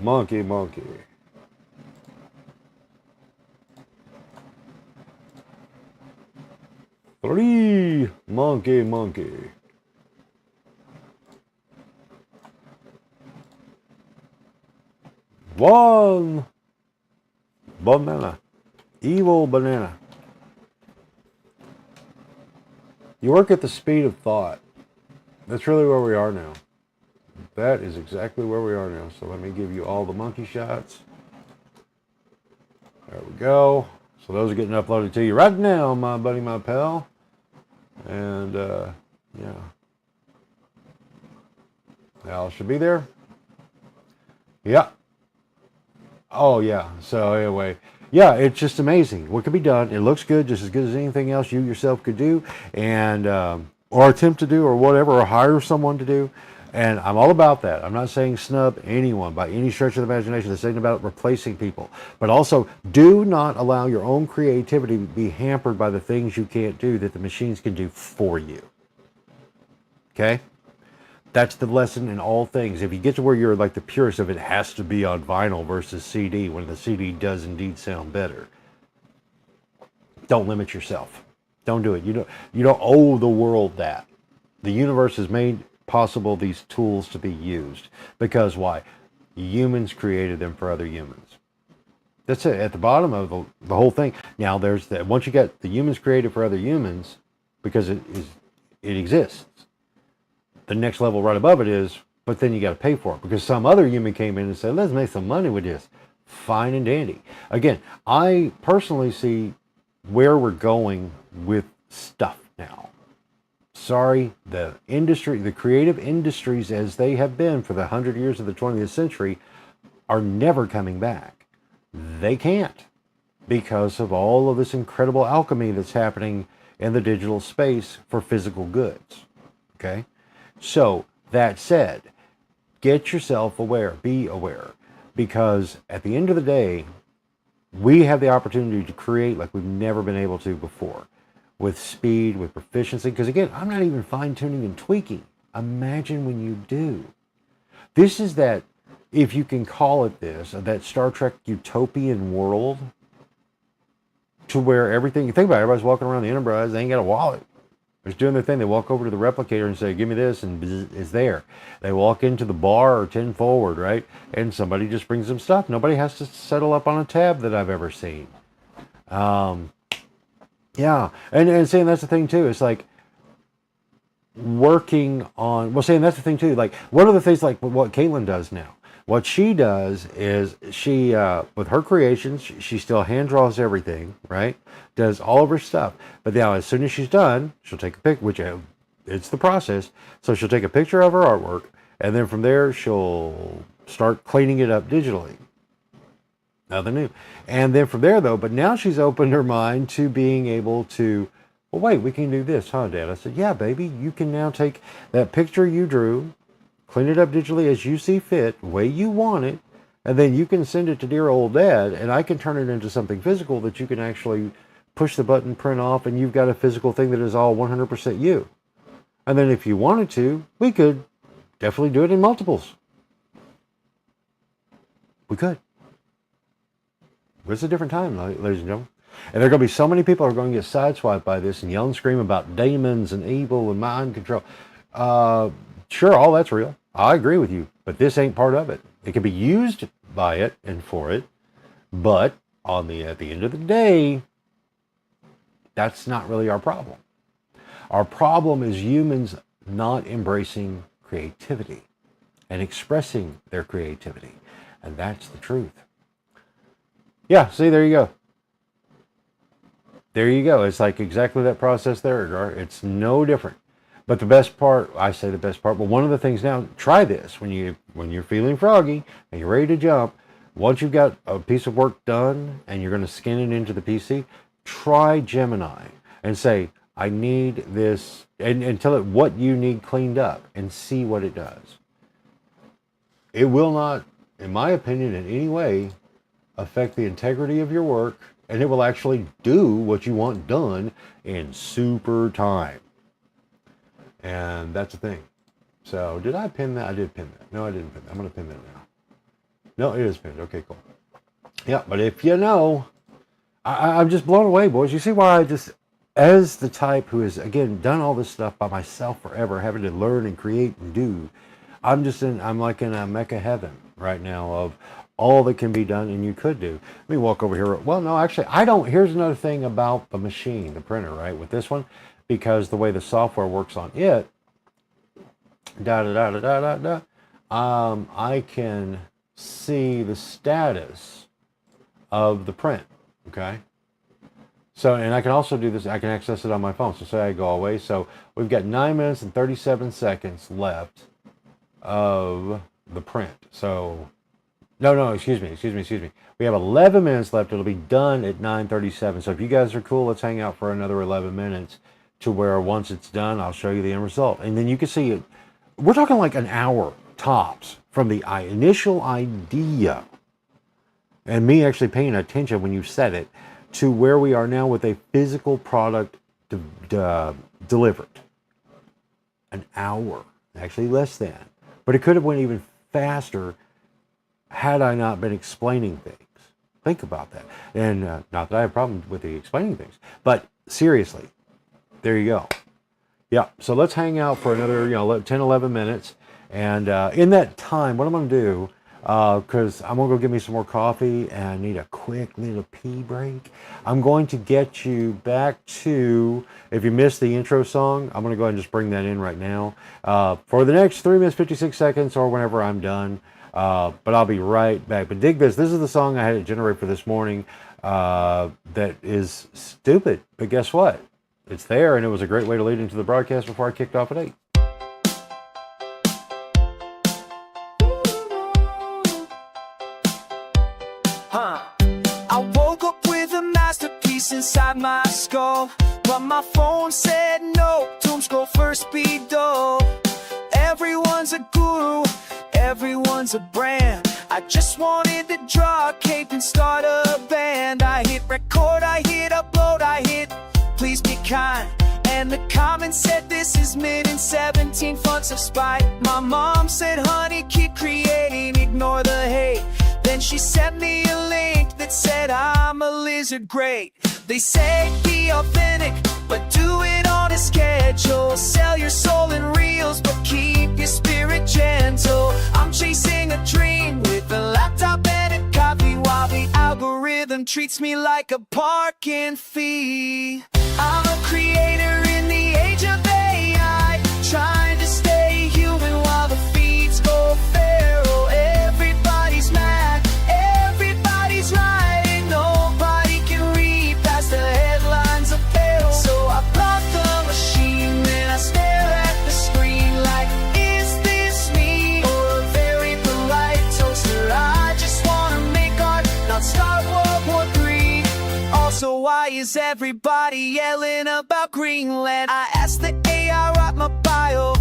Monkey, monkey. Three. Monkey, monkey. One. Banana. Evil banana. You work at the speed of thought. That's really where we are now. That is exactly where we are now. So let me give you all the monkey shots. There we go. So those are getting uploaded to you right now, my buddy, my pal. And, yeah. Al should be there. Yeah. Oh, yeah. So anyway, yeah, it's just amazing what could be done. It looks good, just as good as anything else you yourself could do, and or attempt to do, or whatever, or hire someone to do. And I'm all about that. I'm not saying snub anyone by any stretch of the imagination. This ain't about replacing people. But also, do not allow your own creativity to be hampered by the things you can't do that the machines can do for you. Okay? That's the lesson in all things. If you get to where you're like the purist of it has to be on vinyl versus CD, when the CD does indeed sound better, don't limit yourself. Don't do it. You don't owe the world that. The universe has made possible these tools to be used. Because why? Humans created them for other humans. That's it. At the bottom of the whole thing. Now there's that. Once you get the humans created for other humans, because it exists. The next level right above it is, but then you got to pay for it because some other human came in and said, let's make some money with this. Fine and dandy. Again, I personally see where we're going with stuff now. Sorry, the industry, the creative industries as they have been for the 100 years of the 20th century are never coming back. They can't because of all of this incredible alchemy that's happening in the digital space for physical goods. Okay? So, that said, get yourself aware, be aware, because at the end of the day, we have the opportunity to create like we've never been able to before, with speed, with proficiency, because again, I'm not even fine-tuning and tweaking. Imagine when you do. This is that, if you can call it this, that Star Trek utopian world, to where everything, you think about it, everybody's walking around the Enterprise, they ain't got a wallet. They're doing their thing. They walk over to the replicator and say, give me this, and it's there. They walk into the bar or 10 forward, right? And somebody just brings them stuff. Nobody has to settle up on a tab that I've ever seen. Yeah. And saying that's the thing too. It's like working on, well, saying that's the thing too. Like one of the things like what Caitlin does now. What she does is she, with her creations, she still hand draws everything, right? Does all of her stuff. But now as soon as she's done, she'll take a pic, which it's the process. So she'll take a picture of her artwork, and then from there, she'll start cleaning it up digitally. Nothing new. And then from there, though, but now she's opened her mind to being able to, well, wait, we can do this, huh, Dad? I said, yeah, baby, you can now take that picture you drew, clean it up digitally as you see fit, the way you want it, and then you can send it to dear old Dad, and I can turn it into something physical that you can actually push the button, print off, and you've got a physical thing that is all 100% you. And then if you wanted to, we could definitely do it in multiples. We could. But it's a different time, ladies and gentlemen. And there are going to be so many people who are going to get sideswiped by this and yell and scream about demons and evil and mind control. Sure, all that's real. I agree with you, but this ain't part of it. It can be used by it and for it, but at the end of the day, that's not really our problem. Our problem is humans not embracing creativity and expressing their creativity, and that's the truth. Yeah, see, there you go. There you go. It's like exactly that process there, Edgar. It's no different. But the best part, I say the best part, but one of the things now, try this when you're feeling froggy and you're ready to jump. Once you've got a piece of work done and you're going to scan it into the PC, try Gemini and say, I need this, and tell it what you need cleaned up and see what it does. It will not, in my opinion, in any way affect the integrity of your work, and it will actually do what you want done in super time. And that's the thing. So did I pin that? I did pin that. No, I didn't pin that. I'm going to pin that now. No, it is pinned. Okay, cool. Yeah, but if you know, I'm just blown away, boys. You see why I just, as the type who has, again, done all this stuff by myself forever, having to learn and create and do, I'm like in a Mecca heaven right now of all that can be done and you could do. Let me walk over here. Well, no, actually, I don't. Here's another thing about the machine, the printer, right, with this one, because the way the software works on it, I can see the status of the print, okay? So, and I can also do this, I can access it on my phone. So say I go away. So we've got 9 minutes and 37 seconds left of the print. So, no, excuse me. We have 11 minutes left. It'll be done at 9:37. So if you guys are cool, let's hang out for another 11 minutes to where once it's done, I'll show you the end result. And then you can see it. We're talking like an hour tops from the initial idea and me actually paying attention when you said it to where we are now with a physical product delivered. An hour, actually less than. But it could have went even faster had I not been explaining things. Think about that. And not that I have a problem with the explaining things, but seriously, there you go. Yeah, so let's hang out for another 10, 11 minutes. And in that time, what I'm going to do, because I'm going to go get me some more coffee and I need a quick little pee break, I'm going to get you back to, if you missed the intro song, I'm going to go ahead and just bring that in right now for the next 3 minutes, 56 seconds or whenever I'm done. But I'll be right back. But dig this. This is the song I had to generate for this morning that is stupid. But guess what? It's there, and it was a great way to lead into the broadcast before I kicked off at 8. I woke up with a masterpiece inside my skull, but my phone said no, doom scroll first be dull. Everyone's a guru, everyone's a brand. I just wanted to draw a cape and start a band. I hit record, I hit upload, I hit please be kind. And the comments said this is mid and 17 fonts of spite. My mom said, honey, keep creating, ignore the hate. Then she sent me a link that said I'm a lizard, great. They say be authentic, but do it on a schedule. Sell your soul in reels, but keep your spirit gentle. I'm chasing a dream with a laptop and a coffee, while the algorithm treats me like a parking fee. I'm a creator in the age of AI, trying to stay human while the feeds go feral. Everybody's mad, everybody's writing, nobody can read past the headlines of peril. So I block the machine and I stare at the screen like, is this me or a very polite toaster? I just wanna make art, not start World War III. Also, why is everybody yelling about Greenland? I asked the AI, write my bio,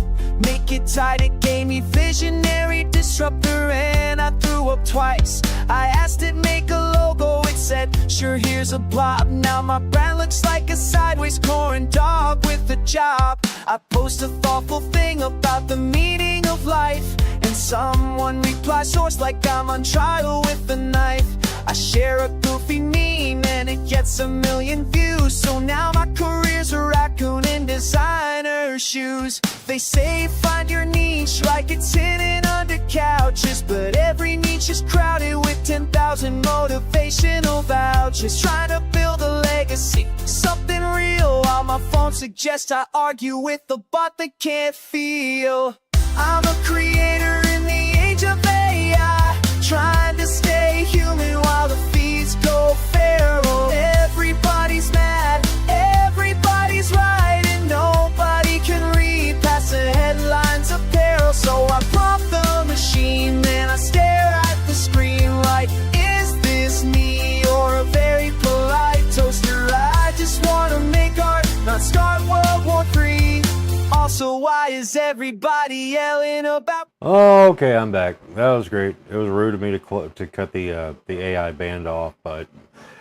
make it tight. It gave me visionary disruptor and I threw up twice. I asked it make a logo, it said sure, here's a blob. Now my brand looks like a sideways corn dog with a job. I post a thoughtful thing about the meaning of life, and someone replies source like I'm on trial with a knife. I share a goofy meme and it gets 1 million views. So now my career's a raccoon in designer shoes. They say find your niche like it's hidden under couches, but every niche is crowded with 10,000 motivational vouchers. Trying to build a legacy, something real, while my phone suggests I argue with the bot that can't feel. I'm a creator in the age of AI, trying to stay human while the feeds go feral. Everybody's mad, everybody's writing, nobody can read past the headlines of peril. So I prompt the machine, then I stare at the screen like, is this me or a very polite toaster? I just wanna make art, not start World War III. Also, why is everybody yelling about? Okay, I'm back. That was great. It was rude of me to cut the AI band off, but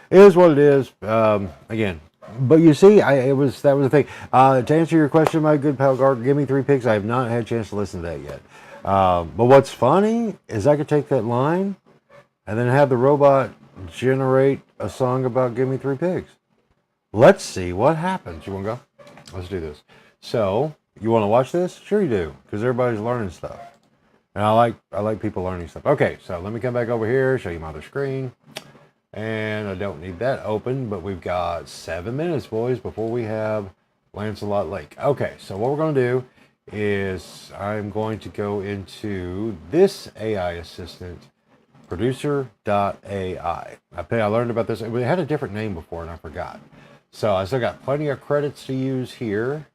it is what it is. Again, but you see, that was the thing. To answer your question, my good pal Gardner, give me 3 picks. I have not had a chance to listen to that yet. But what's funny is I could take that line and then have the robot generate a song about Give Me 3 Pigs. Let's see what happens. You want to go? Let's do this. So, you want to watch this? Sure you do, because everybody's learning stuff. And I like people learning stuff. Okay, so let me come back over here, show you my other screen. And I don't need that open, but we've got 7 minutes, boys, before we have Lancelot Lake. Okay, so what we're going to do is I'm going to go into this AI assistant, producer.ai. I learned about this. It had a different name before, and I forgot. So I still got plenty of credits to use here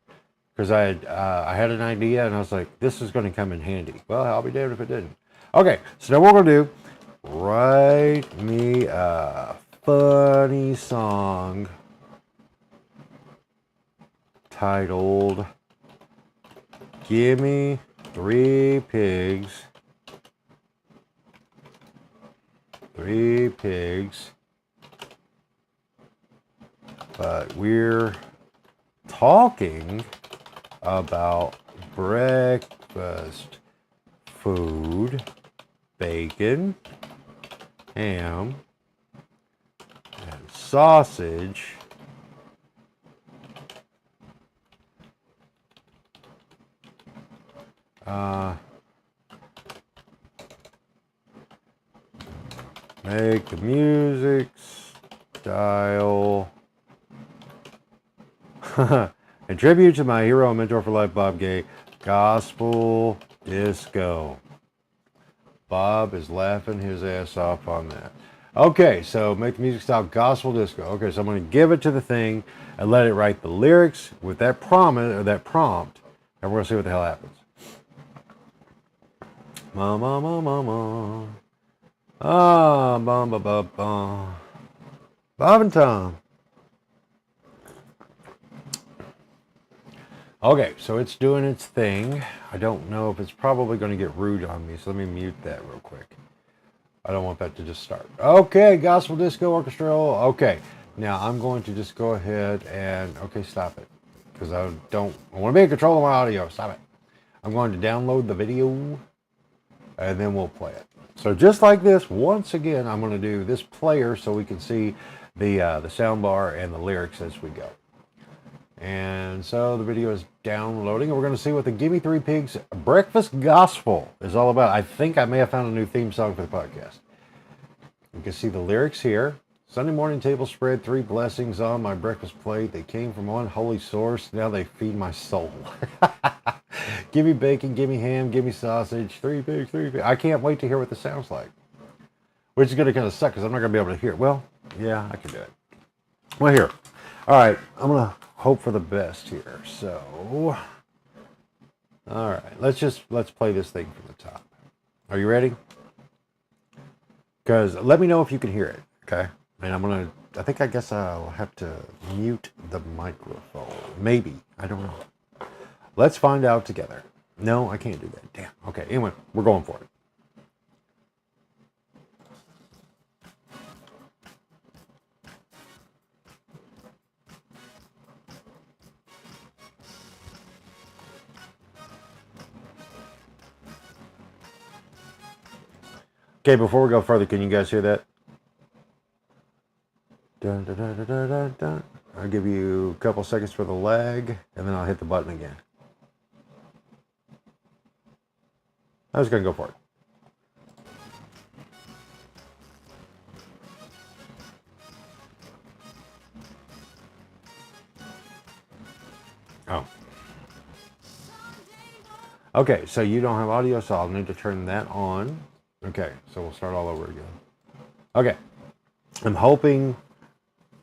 because I had an idea, and I was like, this is going to come in handy. Well, I'll be damned if it didn't. Okay, so now what we're going to do, write me a funny song titled Give Me 3 Pigs. 3 pigs. But we're talking about breakfast food, bacon, ham, and sausage. Make the music style in tribute to my hero and mentor for life, Bob Gay, gospel disco. Bob is laughing his ass off on that. Okay, so make the music style gospel disco. Okay, so I'm going to give it to the thing and let it write the lyrics with that prompt, and we're going to see what the hell happens. Ma ma ma ma ma. Ah, bum ba ba ba. Bob and Tom. Okay, so it's doing its thing. I don't know if it's probably going to get rude on me, so let me mute that real quick. I don't want that to just start. Okay, gospel disco orchestral. Okay, now I'm going to just go ahead and, okay, stop it. Because I want to be in control of my audio. Stop it. I'm going to download the video, and then we'll play it. So just like this, once again, I'm going to do this player so we can see the sound bar and the lyrics as we go. And so the video is downloading, and we're going to see what the Gimme 3 Pigs Breakfast Gospel is all about. I think I may have found a new theme song for the podcast. You can see the lyrics here. Sunday morning table spread, 3 blessings on my breakfast plate. They came from one holy source. Now they feed my soul. Give me bacon, give me ham, give me sausage. 3 pigs, 3 pigs. I can't wait to hear what this sounds like. Which is going to kind of suck because I'm not going to be able to hear it. Well, yeah, I can do it. Well, here. All right, I'm going to hope for the best here. So, all right, let's play this thing from the top. Are you ready? Because let me know if you can hear it, okay? And I guess I'll have to mute the microphone. Maybe, I don't know. Let's find out together. No, I can't do that. Damn. Okay, anyway, we're going for it. Okay, before we go further, can you guys hear that? Dun, dun, dun, dun, dun, dun, dun. I'll give you a couple seconds for the lag, and then I'll hit the button again. I was going to go for it. Oh. Okay, so you don't have audio, so I'll need to turn that on. Okay, so we'll start all over again. Okay, I'm hoping,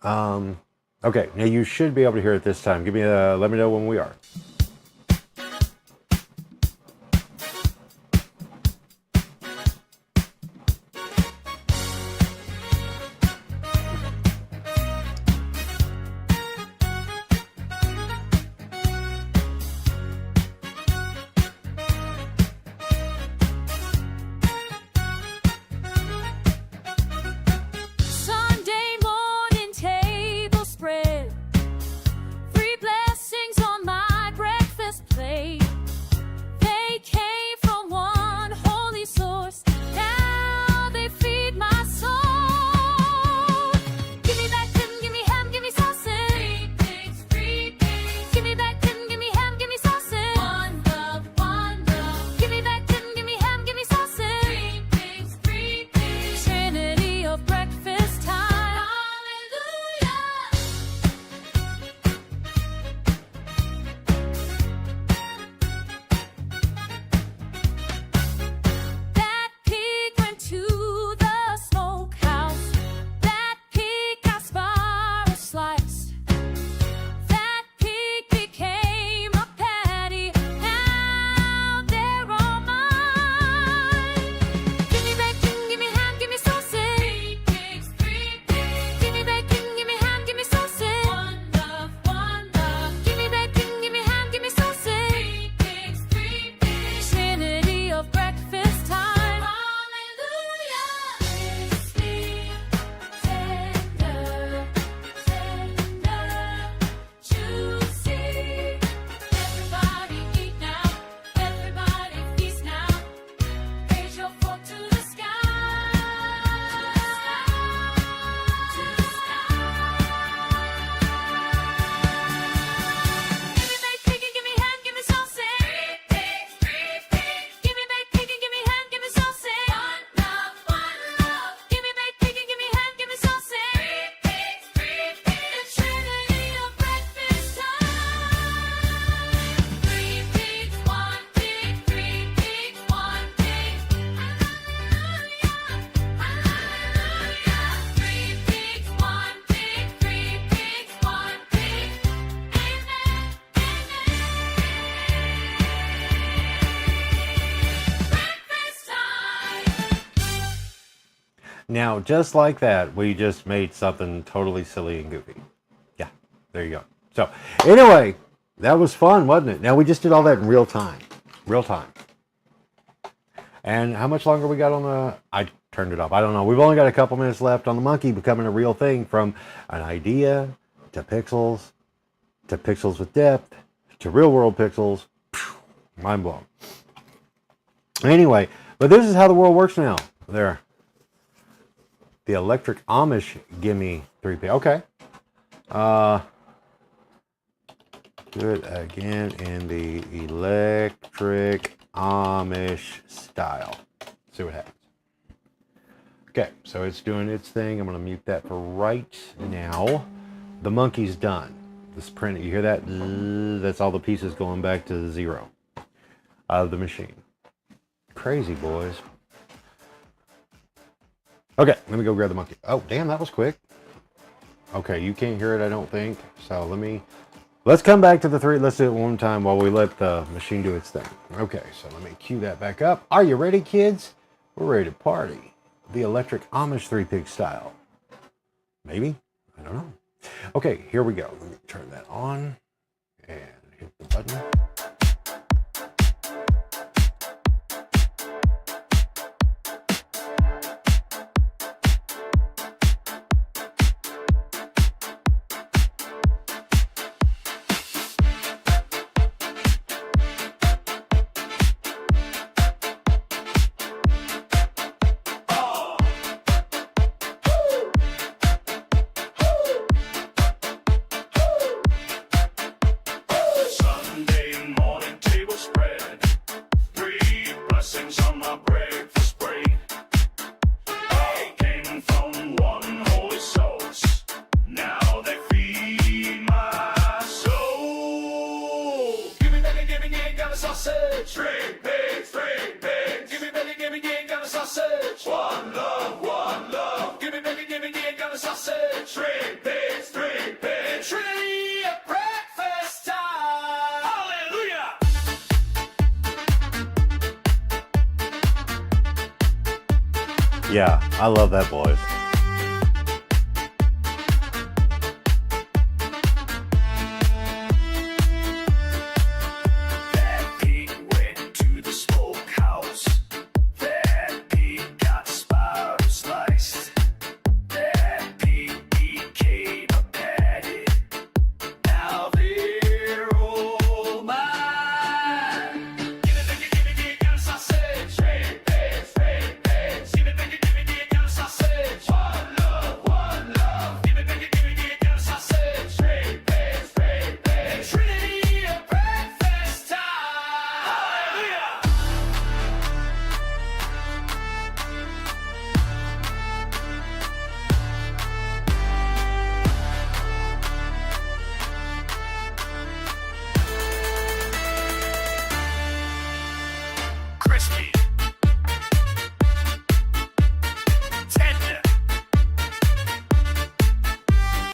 okay, now you should be able to hear it this time. Let me know when we are. Sunday morning table spread, 3 blessings on my bread. Now, just like that, we just made something totally silly and goofy. Yeah, there you go. So, anyway, that was fun, wasn't it? Now, we just did all that in real time. Real time. And how much longer we got on the... I turned it off. I don't know. We've only got a couple minutes left on the monkey becoming a real thing, from an idea to pixels with depth to real-world pixels. Mind blown. Anyway, but this is how the world works now. There. The electric Amish gimme 3P. Okay. Do it again in the electric Amish style. See what happens. Okay, so it's doing its thing. I'm going to mute that for right now. The monkey's done. This print, you hear that? That's all the pieces going back to 0 out of the machine. Crazy, boys. Okay, let me go grab the monkey. Oh, damn, that was quick. Okay, you can't hear it, I don't think. So let's come back to the 3. Let's do it one time while we let the machine do its thing. Okay, so let me cue that back up. Are you ready, kids? We're ready to party. The electric Amish 3-pig style. Maybe? I don't know. Okay, here we go. Let me turn that on and hit the button. Yeah, I love that, boys. That pig went to the smokehouse. That pig got spider sliced. That pig became a patty. Now they're all mine. Give me, got a sausage. Straight pigs. Give me, got a sausage. One love. Give me, got a sausage. Straight pigs. Trinity of breakfast time. Hallelujah. Crispy. Tender.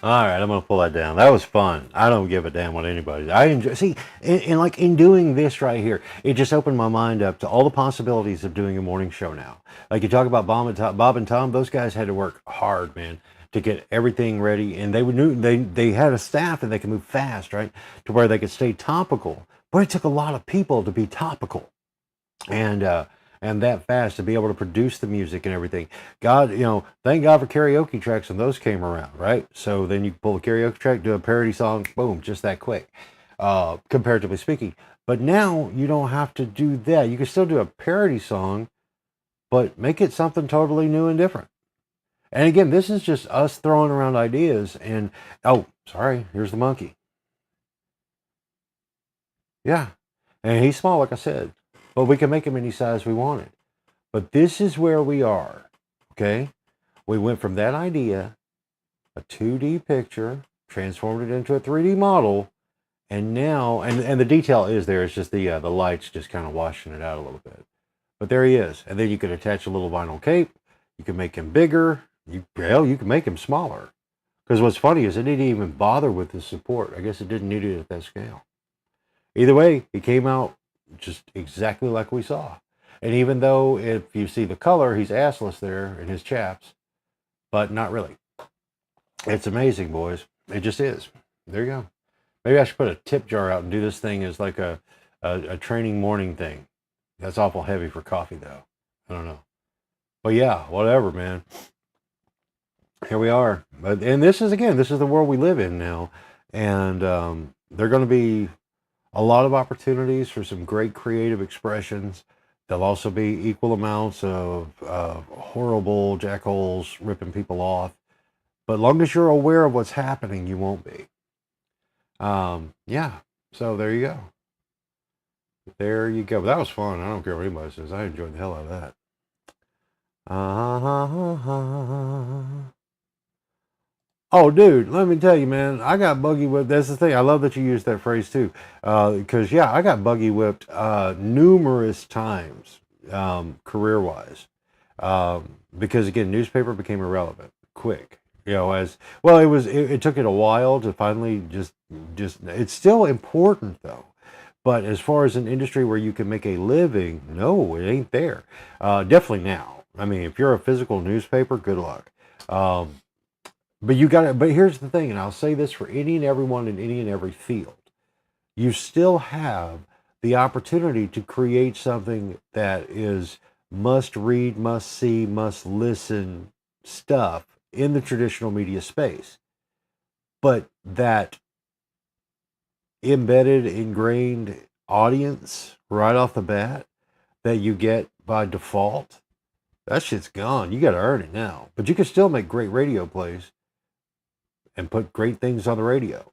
All right, I'm gonna pull that down. That was fun. I don't give a damn what anybody. I enjoy. See, and like in doing this right here, it just opened my mind up to all the possibilities of doing a morning show now. Like you talk about Bob and Tom, those guys had to work hard, man, to get everything ready, and they had a staff and they could move fast, right, to where they could stay topical. But it took a lot of people to be topical, and that fast to be able to produce the music and everything. God, thank God for karaoke tracks when those came around, right? So then you pull a karaoke track, do a parody song, boom, just that quick, comparatively speaking. But now you don't have to do that. You can still do a parody song, but make it something totally new and different. And again, this is just us throwing around ideas. And oh, sorry, here's the monkey. Yeah, and he's small, like I said. But we can make him any size we wanted. But this is where we are, okay? We went from that idea, a 2D picture, transformed it into a 3D model, and now, and the detail is there, it's just the lights just kind of washing it out a little bit. But there he is. And then you could attach a little vinyl cape. You can make him bigger. You can make him smaller. Because what's funny is it didn't even bother with the support. I guess it didn't need it at that scale. Either way, he came out just exactly like we saw. And even though if you see the color, he's assless there in his chaps, but not really. It's amazing, boys. It just is. There you go. Maybe I should put a tip jar out and do this thing as like a training morning thing. That's awful heavy for coffee, though. I don't know. But yeah, whatever, man. Here we are. And this is the world we live in now. And there are going to be a lot of opportunities for some great creative expressions. There'll also be equal amounts of horrible jackholes ripping people off. But long as you're aware of what's happening, you won't be. Yeah. So there you go. There you go. But that was fun. I don't care what anybody says. I enjoyed the hell out of that. Oh, dude, let me tell you, man, I got buggy whipped. That's the thing. I love that you used that phrase too. Because, yeah, I got buggy whipped numerous times, career-wise. Because, again, newspaper became irrelevant quick. You know, as well, it took it a while to finally just it's still important, though. But as far as an industry where you can make a living, no, it ain't there. Definitely now. I mean, if you're a physical newspaper, good luck. But here's the thing, and I'll say this for any and everyone in any and every field. You still have the opportunity to create something that is must read, must see, must listen stuff in the traditional media space. But that embedded, ingrained audience right off the bat that you get by default, that shit's gone. You got to earn it now. But you can still make great radio plays and put great things on the radio.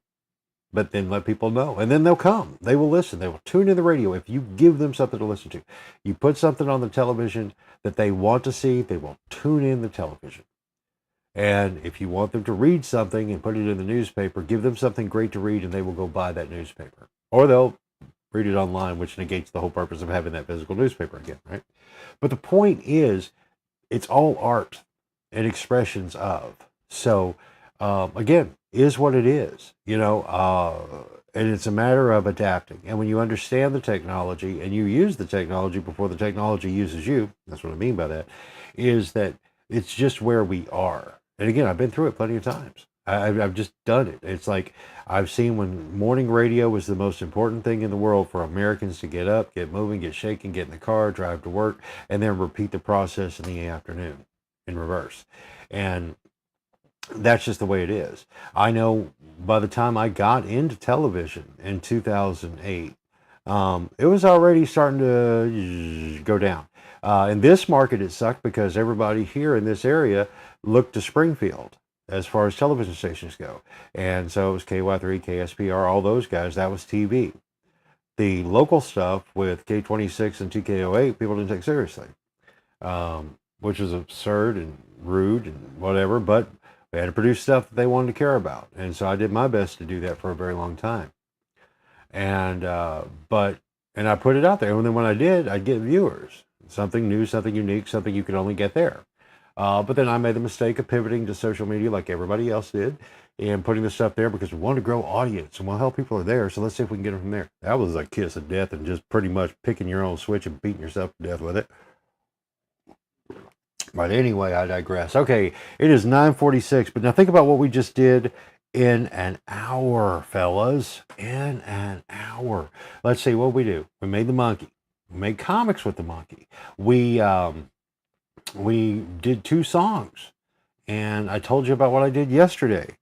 But then let people know. And then they'll come. They will listen. They will tune in the radio if you give them something to listen to. You put something on the television that they want to see, they will tune in the television. And if you want them to read something and put it in the newspaper, give them something great to read and they will go buy that newspaper. Or they'll read it online, which negates the whole purpose of having that physical newspaper again, right? But the point is, it's all art and expressions of. So, again, is what it is, you know, and it's a matter of adapting. And when you understand the technology and you use the technology before the technology uses you, that's what I mean by that, is that it's just where we are. And again, I've been through it plenty of times. I've just done it. It's like I've seen when morning radio was the most important thing in the world for Americans to get up, get moving, get shaking, get in the car, drive to work, and then repeat the process in the afternoon in reverse. And that's just the way it is. I know by the time I got into television in 2008, it was already starting to go down. In this market, it sucked because everybody here in this area looked to Springfield as far as television stations go. And so it was KY3, KSPR, all those guys, that was TV. The local stuff with K26 and TK08, people didn't take seriously, which was absurd and rude and whatever, but they had to produce stuff that they wanted to care about. And so I did my best to do that for a very long time. And I put it out there. And then when I did, I'd get viewers. Something new, something unique, something you could only get there. But then I made the mistake of pivoting to social media like everybody else did and putting the stuff there because we wanted to grow audience. And well, hell, people are there, so let's see if we can get them from there. That was a kiss of death and just pretty much picking your own switch and beating yourself to death with it. But anyway, I digress. Okay, it is 9:46, but now think about what we just did in an hour, fellas. In an hour. Let's see what we do. We made the monkey. We made comics with the monkey. We did 2 songs. And I told you about what I did yesterday.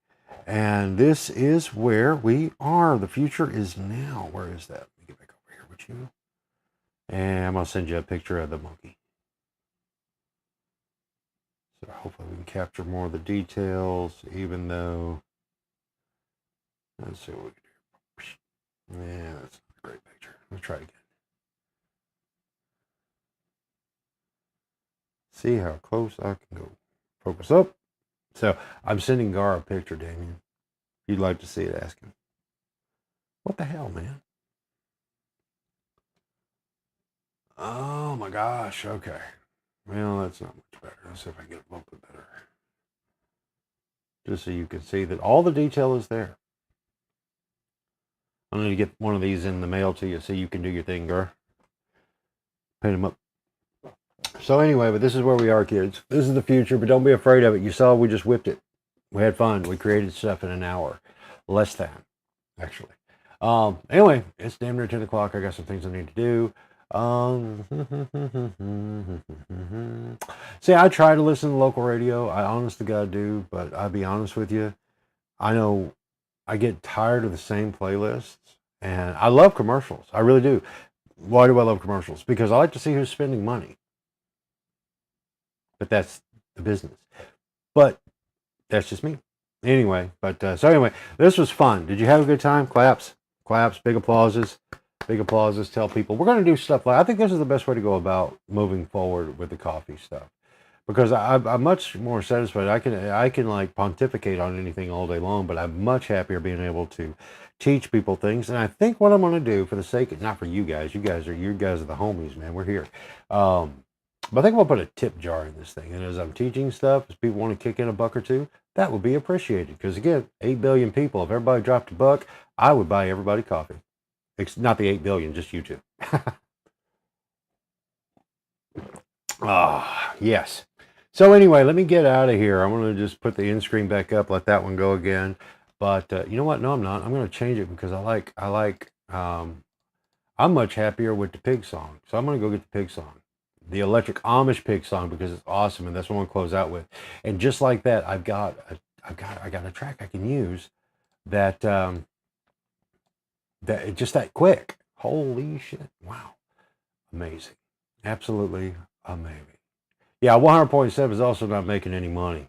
And this is where we are. The future is now. Where is that? Let me get back over here with you. And I'm going to send you a picture of the monkey. So hopefully we can capture more of the details, even though, let's see what we can do. Yeah, that's a great picture. Let's try it again. See how close I can go. Focus up. So I'm sending Gar a picture, Damien. If you'd like to see it, ask him. What the hell, man? Oh my gosh, okay. Well, that's not much better. Let's see if I can get a little bit better. Just so you can see that all the detail is there. I'm going to get one of these in the mail to you so you can do your thing, Gar. Paint them up. So anyway, but this is where we are, kids. This is the future, but don't be afraid of it. You saw we just whipped it. We had fun. We created stuff in an hour. Less than, actually. Anyway, it's damn near 10 o'clock. I got some things I need to do. See, I try to listen to local radio. I honest to God do, but I'll be honest with you. I know I get tired of the same playlists, and I love commercials. I really do. Why do I love commercials? Because I like to see who's spending money. But that's the business. But that's just me. Anyway, so anyway, this was fun. Did you have a good time? Claps, big applauses. Big applauses. Tell people we're going to do stuff like. I think this is the best way to go about moving forward with the coffee stuff, because I'm much more satisfied. I can like pontificate on anything all day long, but I'm much happier being able to teach people things. And I think what I'm going to do, for the sake of, not for you guys are the homies, man. We're here. But I think we'll put a tip jar in this thing. And as I'm teaching stuff, as people want to kick in a buck or two, that would be appreciated. Because again, 8 billion people. If everybody dropped a buck, I would buy everybody coffee. It's not the 8 billion, just you two. Yes. So anyway, let me get out of here. I'm going to just put the end screen back up, let that one go again. But you know what? No, I'm not. I'm going to change it because I'm much happier with the pig song. So I'm going to go get the pig song. The Electric Amish pig song, because it's awesome, and that's what I'm going to close out with. And just like that, I got a track I can use that just that quick. Holy shit! Wow, amazing, absolutely amazing. Yeah, 100.7 is also not making any money.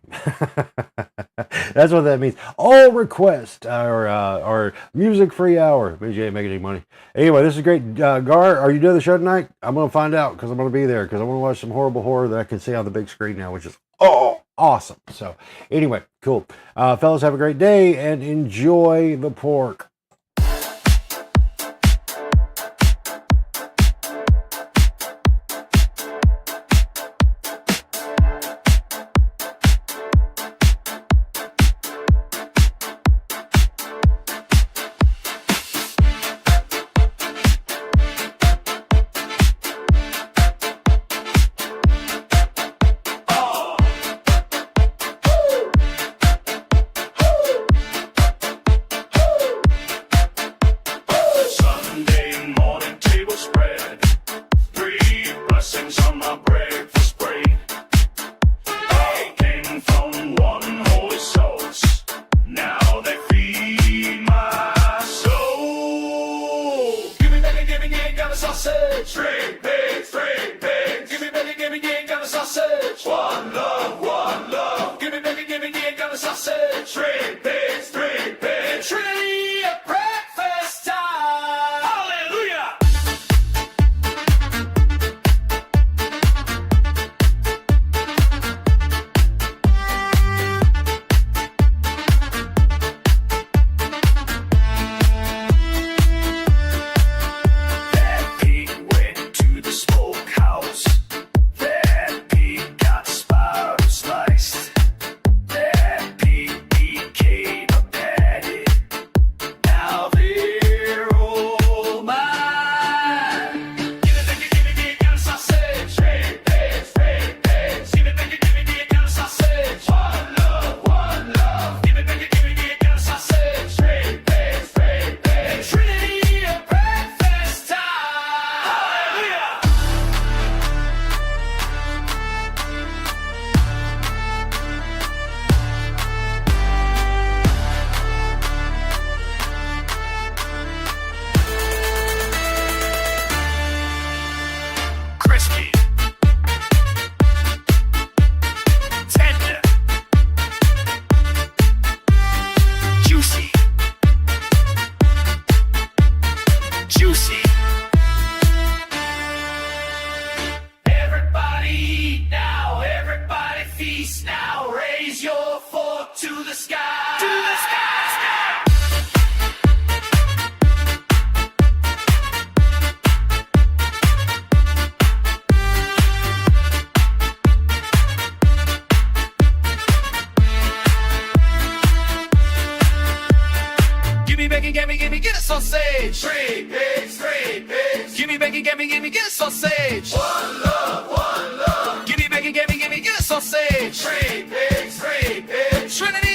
That's what that means. All request or music free hour. Means you ain't making any money. Anyway, this is great. Gar, are you doing the show tonight? I'm going to find out, because I'm going to be there, because I want to watch some horrible horror that I can see on the big screen now, which is awesome. So anyway, cool. Fellas, have a great day and enjoy the pork. Get a sausage. 3 pigs, 3 pigs. Give me bacon, give me, get a sausage. One love, one love. gimme, gimme your sausage. Three pigs, Trinity